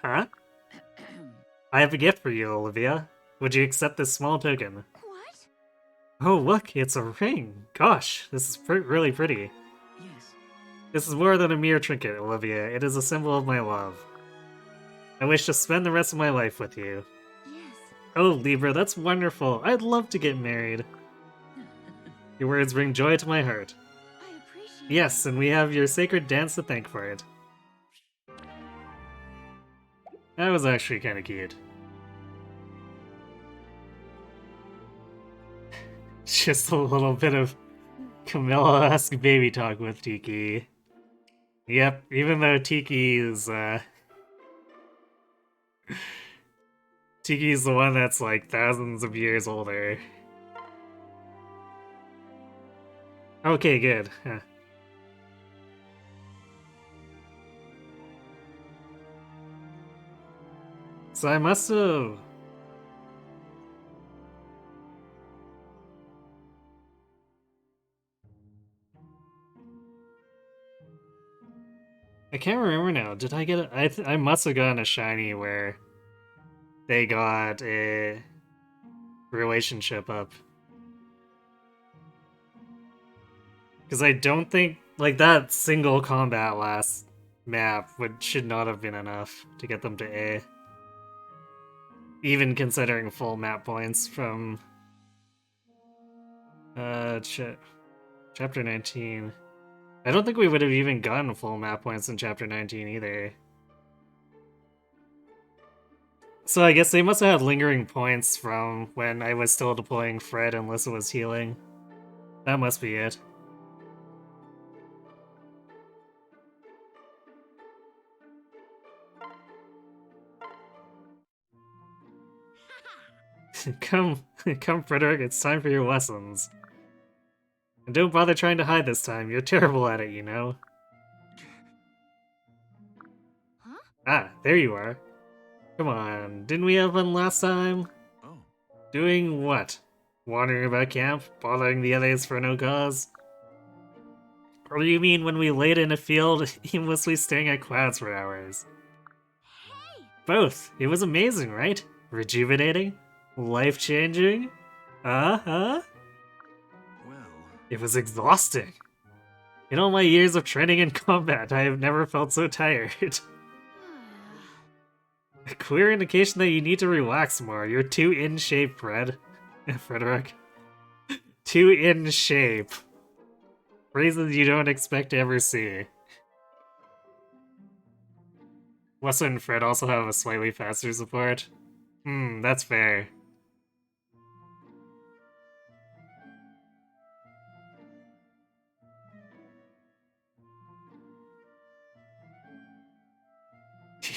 Huh? I have a gift for you, Olivia. Would you accept this small token? what? Oh, look, it's a ring. Gosh, this is really pretty. Yes. This is more than a mere trinket, Olivia. It is a symbol of my love. I wish to spend the rest of my life with you. Yes. Oh, Libra, that's wonderful. I'd love to get married. Your words bring joy to my heart. I appreciate Yes, and we have your sacred dance to thank for it. That was actually kind of cute. Just a little bit of Camilla-esque baby talk with Tiki. Yep, even though Tiki's the one that's like thousands of years older. Okay, good. Huh. So I must have... I can't remember now. Did I get it? I must have gotten a shiny where they got a relationship up. Because I don't think, like, that single combat last map should not have been enough to get them to A. Even considering full map points from chapter 19. I don't think we would have even gotten full map points in chapter 19 either. So I guess they must have had lingering points from when I was still deploying Fred and Lissa was healing. That must be it. Come, Frederick, it's time for your lessons. And don't bother trying to hide this time, you're terrible at it, you know. Huh? Ah, there you are. Come on, didn't we have fun last time? Oh. Doing what? Wandering about camp, bothering the others for no cause? Or do you mean when we laid in a field, aimlessly staring at clouds for hours? Both. It was amazing, right? Rejuvenating? Life-changing? Uh-huh. Well, It was exhausting. In all my years of training in combat, I have never felt so tired. A clear indication that you need to relax more. You're too in shape, Fred. Frederick. Too in shape. Phrases you don't expect to ever see. Wesson and Fred also have a slightly faster support. That's fair.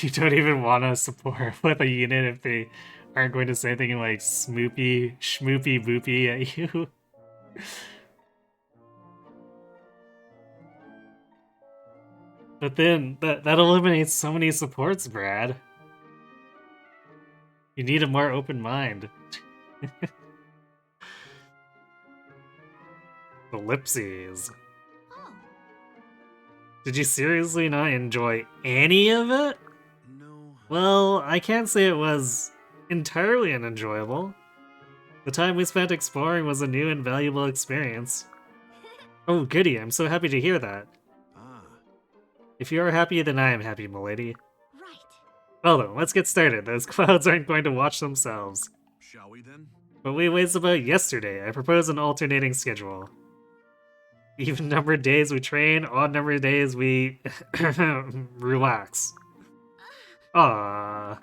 You don't even want to support with a unit if they aren't going to say anything like smoopy, schmoopy, boopy at you. But then, that eliminates so many supports, Brad. You need a more open mind. Ellipses. Oh, Did you seriously not enjoy any of it? no. Well, I can't say it was entirely unenjoyable. The time we spent exploring was a new and valuable experience. Oh, goody, I'm so happy to hear that. Ah, If you are happy, then I am happy, milady. right. Well then, let's get started. Those clouds aren't going to watch themselves. shall we then? But we waste about yesterday. I propose an alternating schedule. Even numbered days we train, odd numbered days we relax. Ah.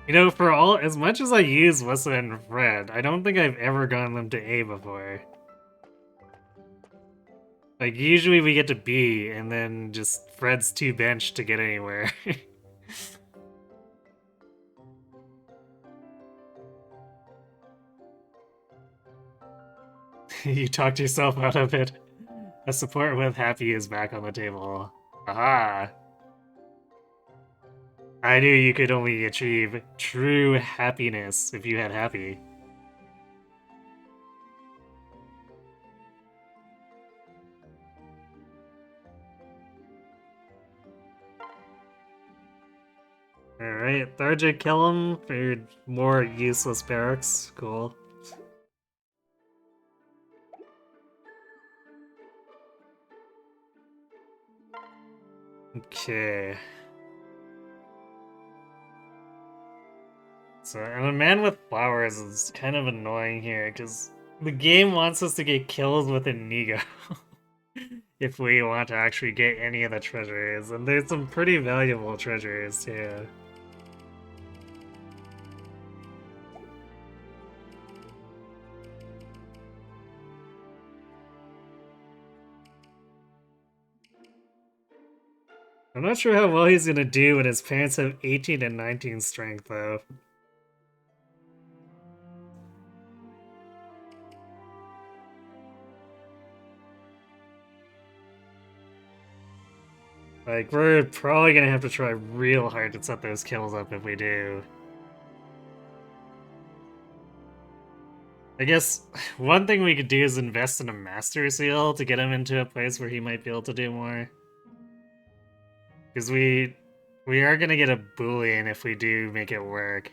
You know, for all as much as I use Wissa and Fred, I don't think I've ever gotten them to A before. Like, usually we get to B, and then just Fred's too benched to get anywhere. You talked yourself out of it. A support with Happy is back on the table. Aha! I knew you could only achieve true happiness if you had Happy. Alright, Tharja, kill him for your more useless barracks. Cool. Okay. So, and a man with flowers is kind of annoying here, because the game wants us to get kills with Inigo. If we want to actually get any of the treasures, and there's some pretty valuable treasures too. I'm not sure how well he's gonna do when his parents have 18 and 19 strength, though. Like, we're probably gonna have to try real hard to set those kills up if we do. I guess one thing we could do is invest in a Master Seal to get him into a place where he might be able to do more. Because we are gonna get a Boolean if we do make it work.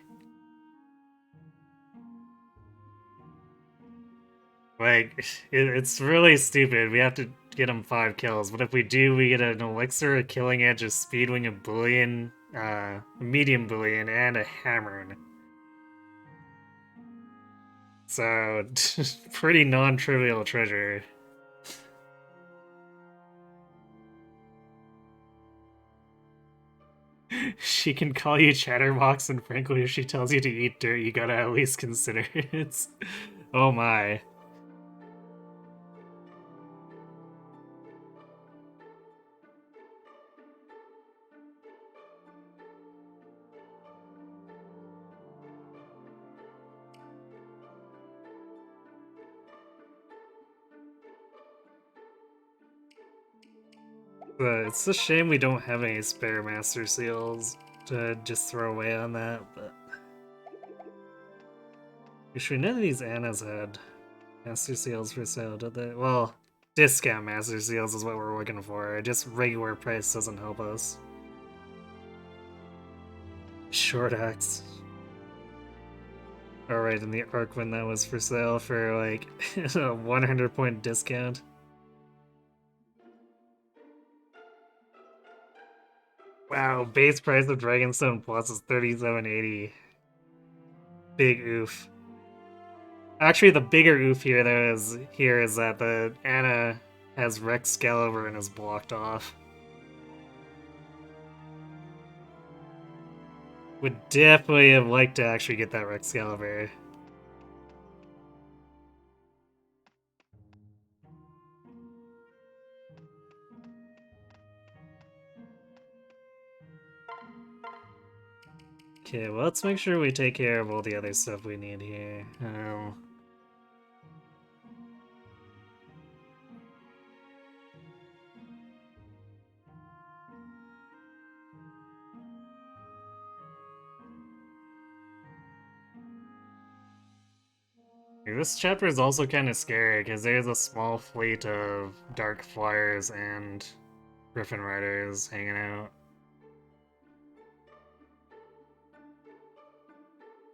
Like, it's really stupid. We have to get him 5 kills, but if we do, we get an Elixir, a Killing Edge, a Speedwing, a Boolean, a Medium Boolean, and a Hammer. So, pretty non-trivial treasure. She can call you Chatterbox, and frankly, if she tells you to eat dirt, you gotta at least consider it. Oh my. It's a shame we don't have any spare Master Seals to just throw away on that, but... Actually, none of these Annas had Master Seals for sale, did they? Well, Discount Master Seals is what we're looking for. Just regular price doesn't help us. Short Axe. Alright, in the arc when that was for sale for like a 100-point discount. Wow, base price of Dragonstone Plus is $37.80. Big oof. Actually, the bigger oof here is that the Anna has Rex Excalibur and is blocked off. Would definitely have liked to actually get that Rex Excalibur. Okay, well, let's make sure we take care of all the other stuff we need here. This chapter is also kind of scary because there's a small fleet of Dark Flyers and Griffin Riders hanging out.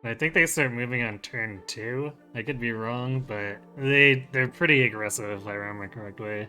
I think they start moving on turn 2. I could be wrong, but they're pretty aggressive if I remember correctly.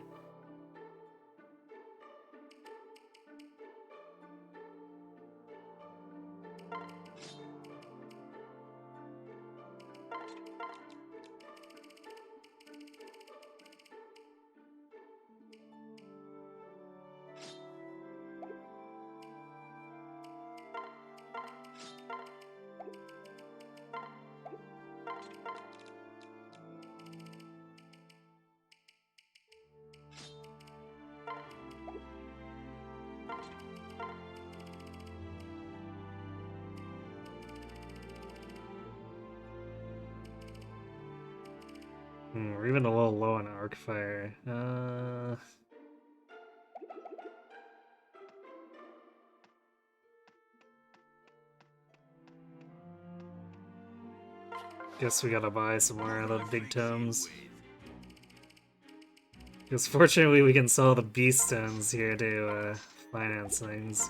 We're even a little low on arc fire. Guess we gotta buy some more of the big tomes. Because fortunately we can sell the beast stones here to finance things.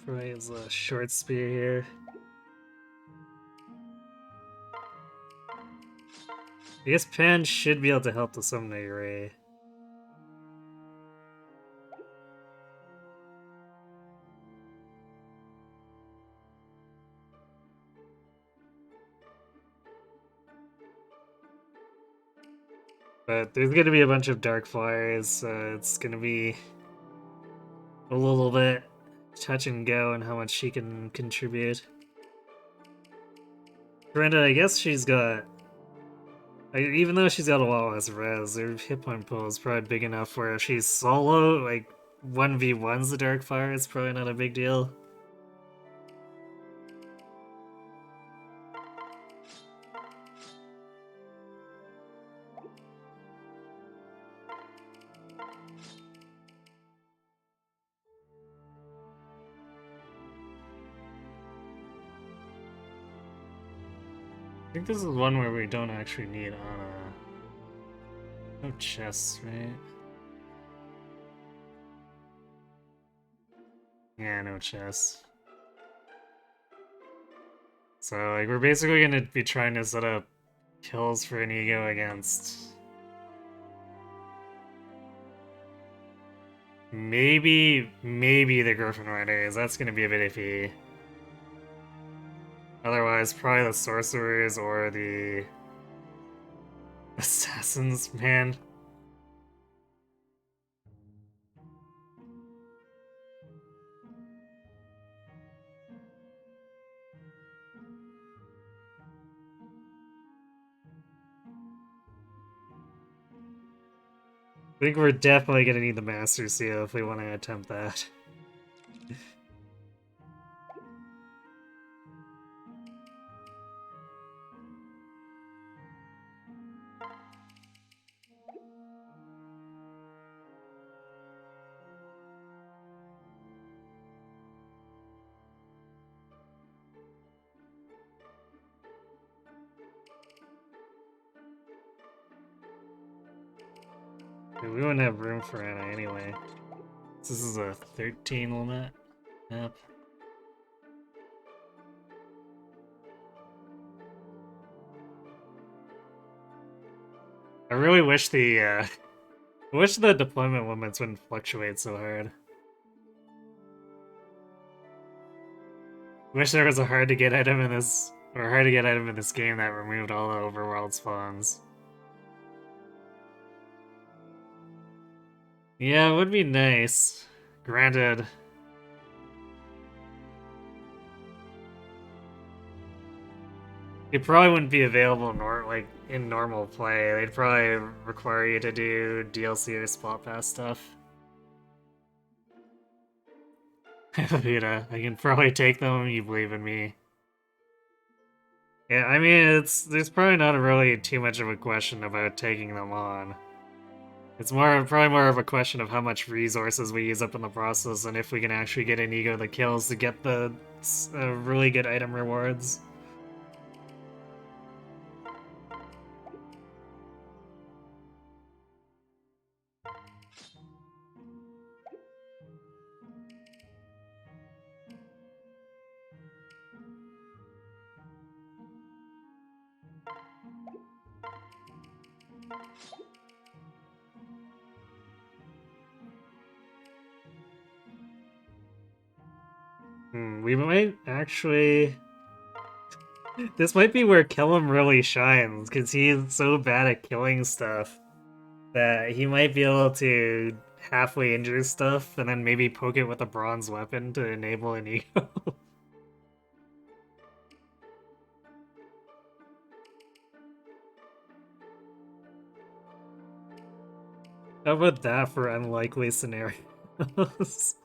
Probably has a short spear here. I guess Pan should be able to help to summon a Ray. But there's gonna be a bunch of Dark Flyers, so it's gonna be a little bit touch and go on how much she can contribute. Brenda, I guess she's got... even though she's got a lot less res, her hit point pool is probably big enough where if she's solo, like 1v1's the Dark Fire, it's probably not a big deal. I think this is one where we don't actually need Ana. No chests, right? Yeah, no chests. So, like, we're basically gonna be trying to set up kills for Inigo against... Maybe the Griffin Riders. That's gonna be a bit iffy. Otherwise, probably the Sorcerers or the Assassins, man. I think we're definitely gonna need the Master Seal if we want to attempt that. We wouldn't have room for Anna anyway. This is a 13 limit. Yep. I really wish I wish the deployment limits wouldn't fluctuate so hard. Wish there was a hard to get item in this, or hard to get item in this game that removed all the overworld spawns. Yeah, it would be nice. Granted. It probably wouldn't be available in normal play. They'd probably require you to do DLC or spot pass stuff. Vita, I can probably take them, you believe in me. Yeah, I mean, there's probably not really too much of a question about taking them on. It's probably more of a question of how much resources we use up in the process and if we can actually get an ego that kills to get the really good item rewards. We might actually... This might be where Kellum really shines, because he's so bad at killing stuff that he might be able to halfway injure stuff and then maybe poke it with a bronze weapon to enable an ego. How about that for unlikely scenarios?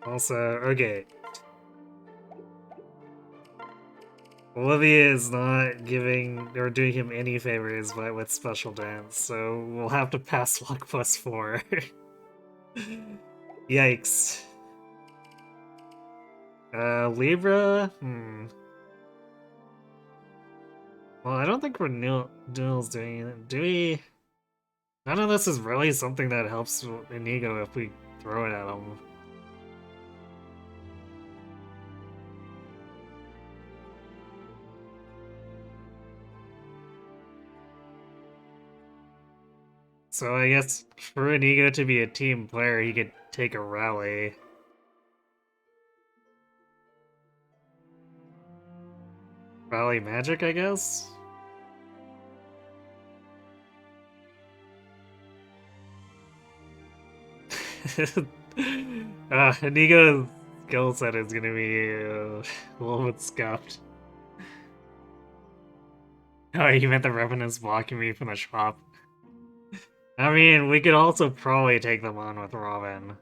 Also, okay. Olivia is not giving or doing him any favors with special dance, so we'll have to pass luck +4. Yikes. Libra? Well, I don't think Renewal's doing it. Do we? None of this is really something that helps Inigo if we throw it at him. So I guess for Inigo to be a team player, he could take a rally. Rally magic, I guess? Inigo's skill set is gonna be a little bit scuffed. Oh, you meant the Revenant's blocking me from the shop. I mean, we could also probably take them on with Robin.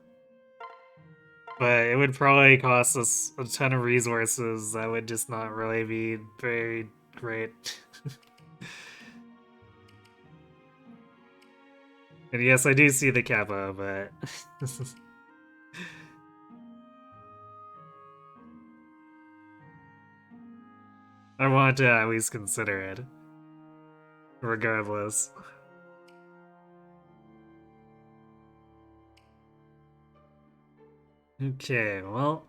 But it would probably cost us a ton of resources that would just not really be very great. And yes, I do see the Kappa, but... I want to at least consider it. Regardless. Okay, well...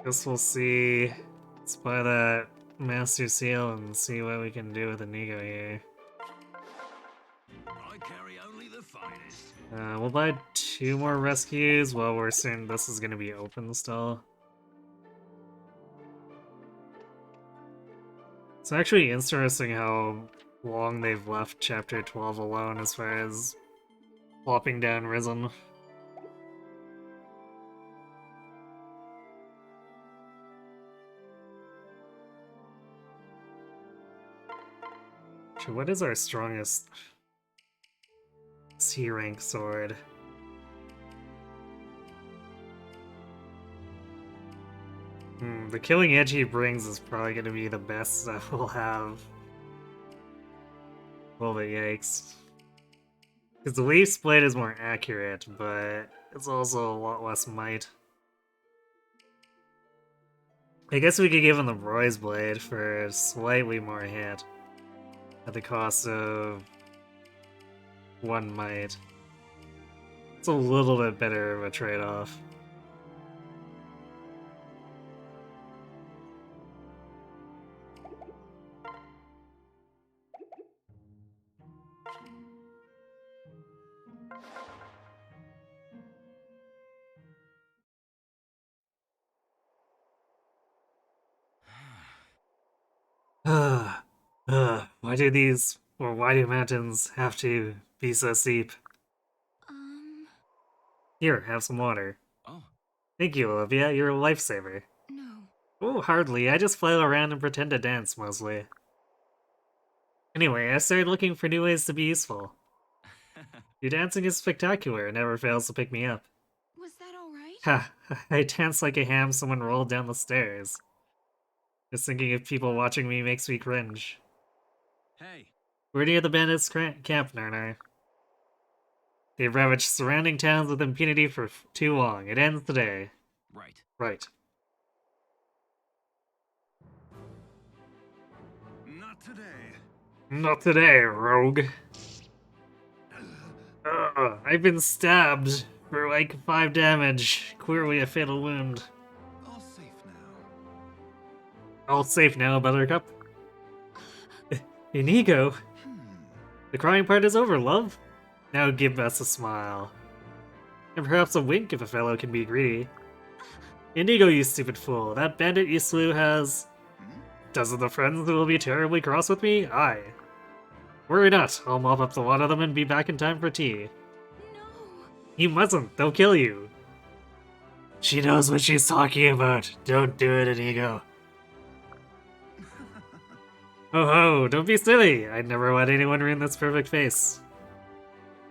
Guess we'll see. Let's buy that Master Seal and see what we can do with Inigo here. I carry only the finest. We'll buy 2 more rescues while we're certain this is gonna be open still. It's actually interesting how long they've left Chapter 12 alone as far as plopping down Risen. I Actually, what is our strongest C rank sword? The killing edge he brings is probably going to be the best that we'll have. Well, but yikes. Because the Leaf's blade is more accurate, but it's also a lot less might. I guess we could give him the Roy's blade for slightly more hit. At the cost of 1 might. It's a little bit better of a trade-off. Why do mountains have to be so steep? Here, have some water. Oh, Thank you, Olivia, you're a lifesaver. No. Oh, hardly, I just flail around and pretend to dance, mostly. Anyway, I started looking for new ways to be useful. Your dancing is spectacular, it never fails to pick me up. Was that alright? Ha, I dance like a ham someone rolled down the stairs. Just thinking of people watching me makes me cringe. hey. We're near the bandits' camp, Narnar. They've ravaged surrounding towns with impunity for too long. It ends today. Right. Right. Not today. Not today, rogue. I've been stabbed for like 5 damage. Clearly a fatal wound. All safe now. All safe now, Buttercup. Inigo, the crying part is over, love. Now give us a smile. And perhaps a wink if a fellow can be greedy. Inigo, you stupid fool. That bandit you slew has dozens of friends who will be terribly cross with me? Aye. Worry not, I'll mop up the lot of them and be back in time for tea. No. You mustn't, they'll kill you. She knows what she's talking about. Don't do it, Inigo. Oh ho, don't be silly. I'd never let anyone ruin this perfect face.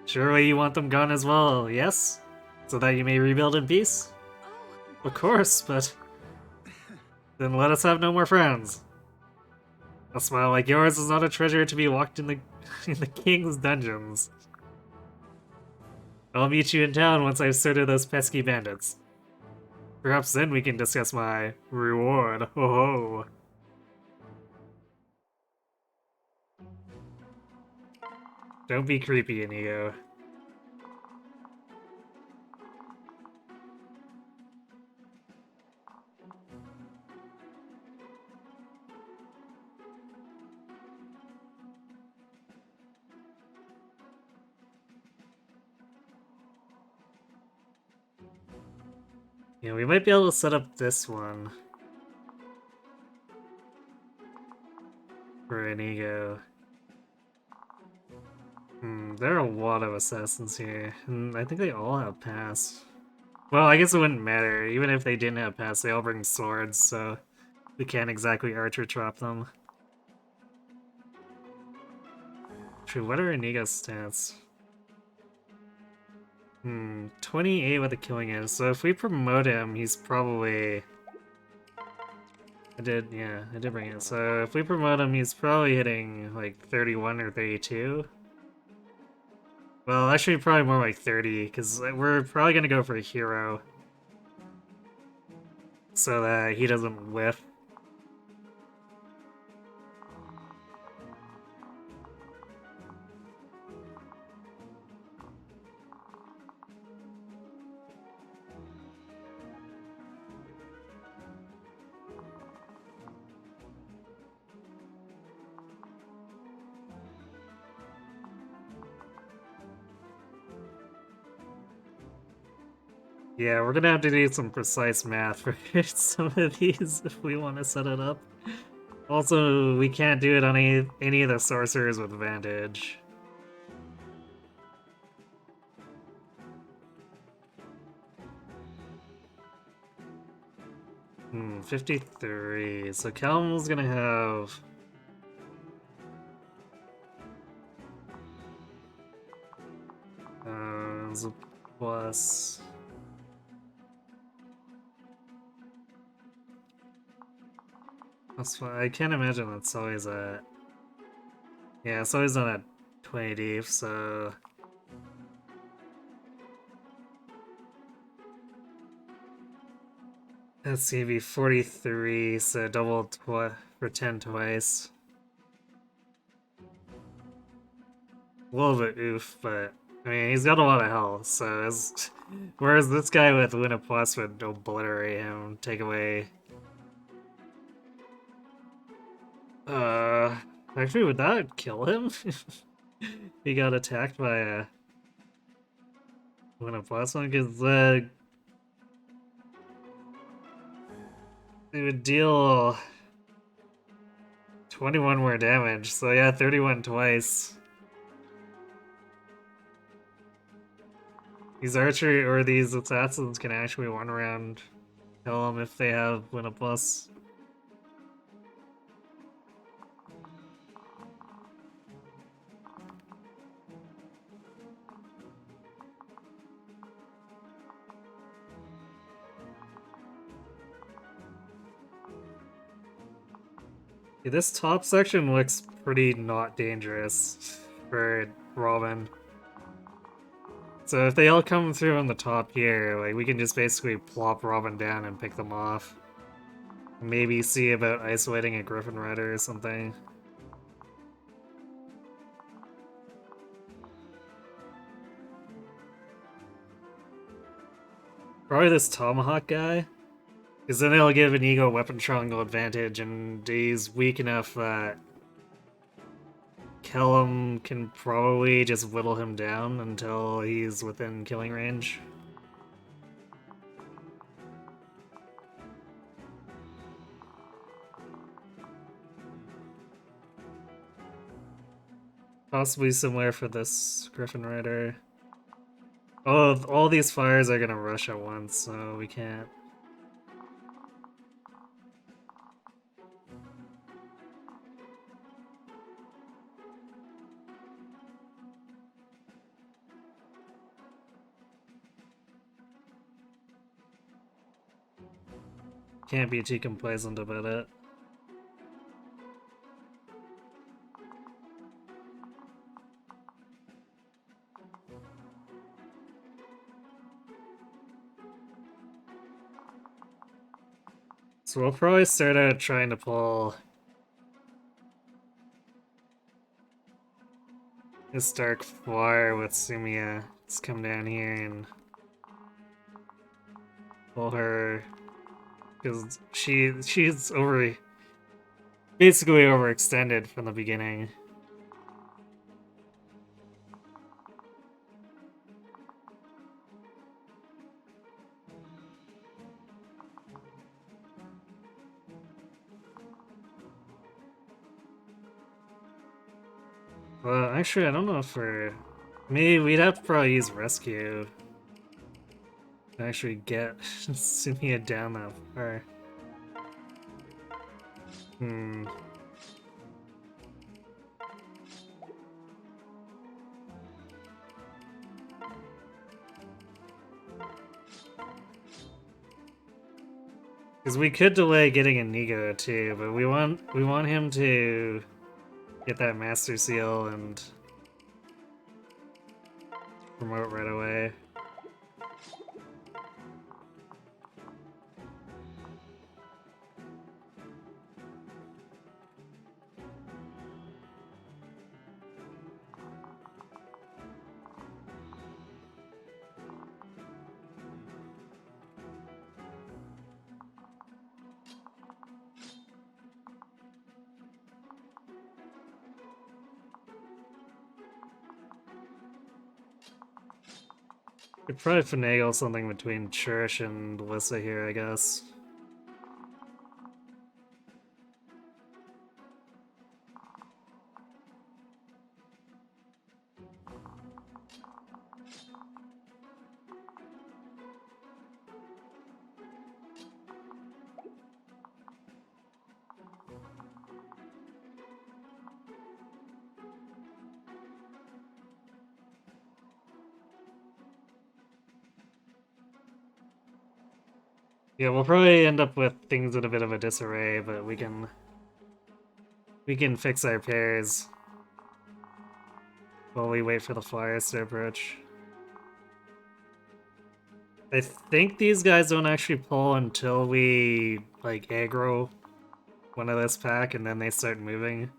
Surely you want them gone as well, yes? So that you may rebuild in peace? Oh. Of course, but... then let us have no more frowns. A smile like yours is not a treasure to be locked in the in the king's dungeons. I'll meet you in town once I've sorted those pesky bandits. Perhaps then we can discuss my reward. Ho ho. Don't be creepy, Inigo. Yeah, we might be able to set up this one for Inigo. There are a lot of assassins here, and I think they all have pass. Well, I guess it wouldn't matter. Even if they didn't have pass, they all bring swords, so we can't exactly archer trap them. True, what are Inigo's stats? 28 with a killing edge, so if we promote him, he's probably... I did bring it. So if we promote him, he's probably hitting like 31 or 32. Well, actually probably more like 30, because we're probably going to go for a hero. So that he doesn't whiff. Yeah, we're gonna have to do some precise math for some of these if we want to set it up. Also, we can't do it on any of the sorcerers with advantage. 53. So Calum's gonna have Times a plus. That's fine. I can't imagine that's always a... Yeah, it's always on a 20 deep, so... That's gonna be 43, so double for 10 twice. A little bit oof, but I mean, he's got a lot of health, so whereas this guy with Luna Plus would obliterate him, take away. Actually, would that kill him? He got attacked by a Luna Plus one, because it would deal 21 more damage, so yeah, 31 twice. These archery or these assassins can actually one round kill them if they have Luna Plus. Yeah, this top section looks pretty not dangerous for Robin. So if they all come through on the top here, like we can just basically plop Robin down and pick them off. Maybe see about isolating a Griffin Rider or something. Probably this Tomahawk guy. Because then it'll give an Ego weapon triangle advantage, and he's weak enough that Kellum can probably just whittle him down until he's within killing range. Possibly similar for this Griffin Rider. Oh, all these fires are gonna rush at once, so we can't. Can't be too complacent about it. So we'll probably start out trying to pull this Dark Flyer with Sumia. Let's come down here and pull her, because she's basically overextended from the beginning. Well, actually, I don't know if maybe we'd have to probably use Rescue to actually get Sumia down that far. Hmm. Because we could delay getting Inigo too, but we want him to get that Master Seal and promote right away. Could probably finagle something between Church and Lissa here, I guess. Yeah, we'll probably end up with things in a bit of a disarray, but we can fix our pairs while we wait for the flyers to approach. I think these guys don't actually pull until we, like, aggro one of this pack, and then they start moving.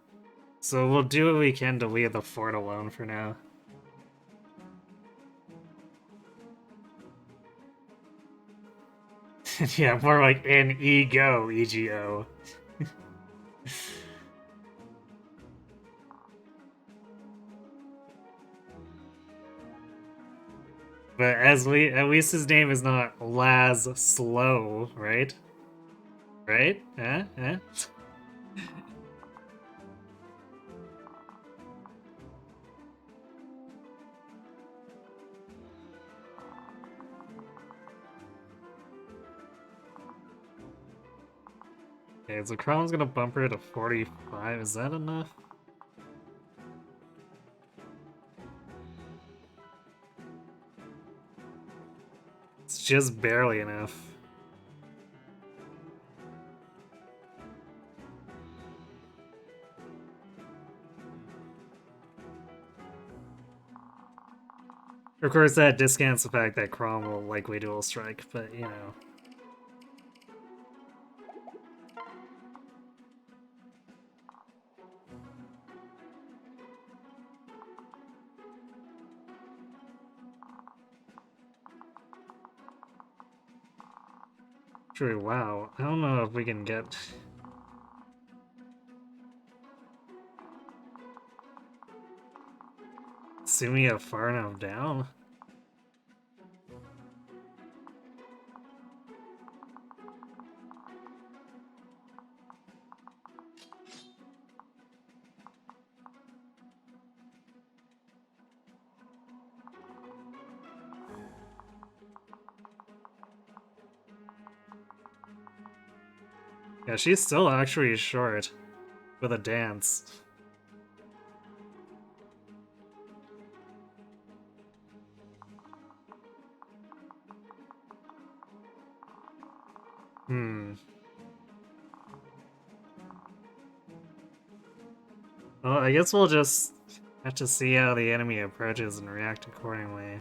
So we'll do what we can to leave the fort alone for now. Yeah, more like an ego, EGO. But at least his name is not Laz Slow, right? Right? Eh? Eh? Okay, so Chrome's gonna bump her to 45. Is that enough? It's just barely enough. Of course, that discounts the fact that Chrome will likely dual strike, but you know. True, wow. I don't know if we can get... Sumia far enough down? Yeah, she's still actually short with a dance. Hmm. Well, I guess we'll just have to see how the enemy approaches and react accordingly.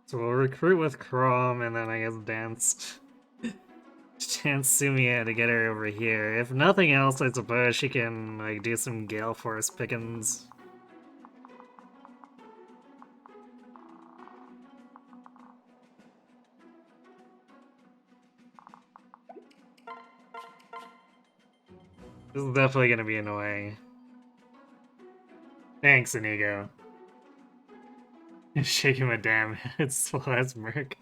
So we'll recruit with Chrome and then I guess dance Sumia to get her over here. If nothing else, I suppose she can like do some Gale Force pickings. This is definitely gonna be annoying. Thanks, Inigo. Shaking my damn head still has Merc.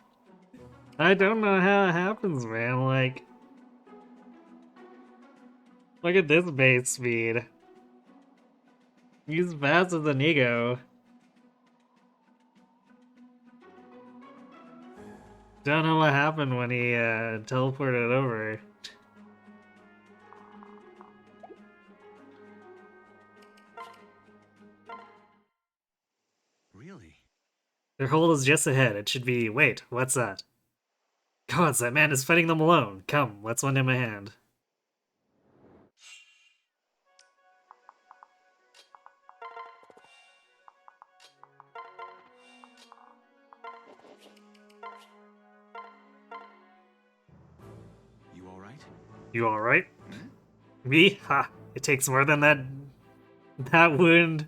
I don't know how it happens, man. Like, look at this base speed. He's faster than Inigo. Don't know what happened when he teleported over. Really? Their hold is just ahead. It should be... Wait, what's that? Gods, that man is fighting them alone. Come, let's lend him a hand. You all right? You alright? Me? Ha! It takes more than that wound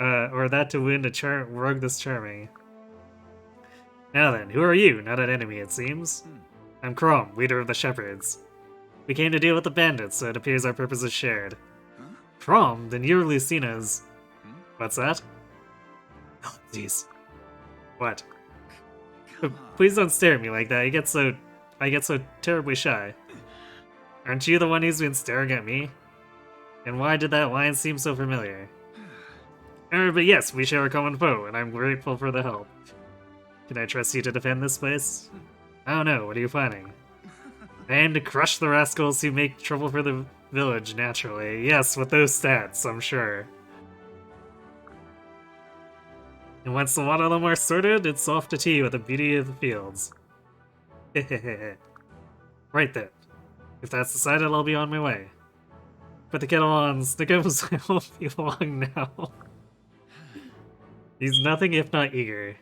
or that to win a rogue this charming. Now then, who are you? Not an enemy, it seems. I'm Crom, leader of the Shepherds. We came to deal with the bandits, so it appears our purpose is shared. Huh? Crom? Then you're Lucina's... Hmm? What's that? Oh, jeez. What? Come on. Please don't stare at me like that, I get so terribly shy. Aren't you the one who's been staring at me? And why did that line seem so familiar? But yes, we share a common foe, and I'm grateful for the help. Can I trust you to defend this place? I don't know, what are you planning? I aim to crush the rascals who make trouble for the village, naturally. Yes, with those stats, I'm sure. And once the one of them are sorted, it's off to tea with the beauty of the fields. Right then. If that's decided, I'll be on my way. Put the kettle on, Snickums, I won't be long now. He's nothing if not eager.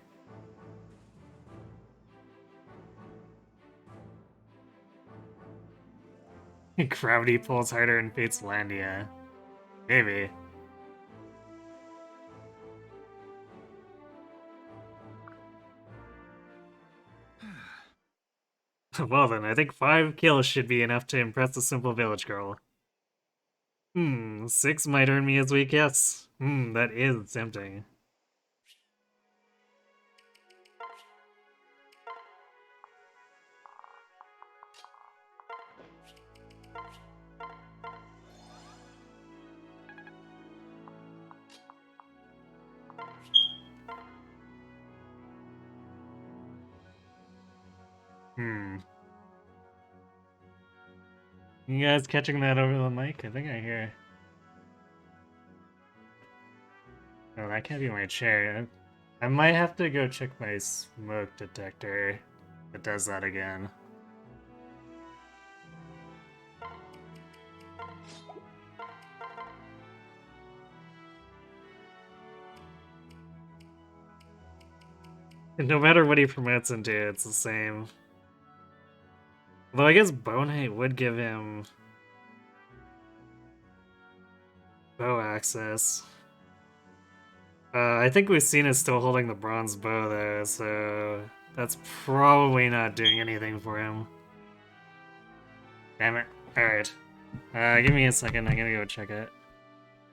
Gravity pulls harder in Fateslandia. Maybe. Well then, I think 5 kills should be enough to impress a simple village girl. 6 might earn me as weak, yes. That is tempting. You guys catching that over the mic? I think I hear. Oh, that can't be my chair. I might have to go check my smoke detector if it does that again. And no matter what he promotes into, it's the same. Although I guess Bonehate would give him bow access. I think Lucina's still holding the bronze bow though, so that's probably not doing anything for him. Damn it. Alright. Give me a second, I'm gonna go check it.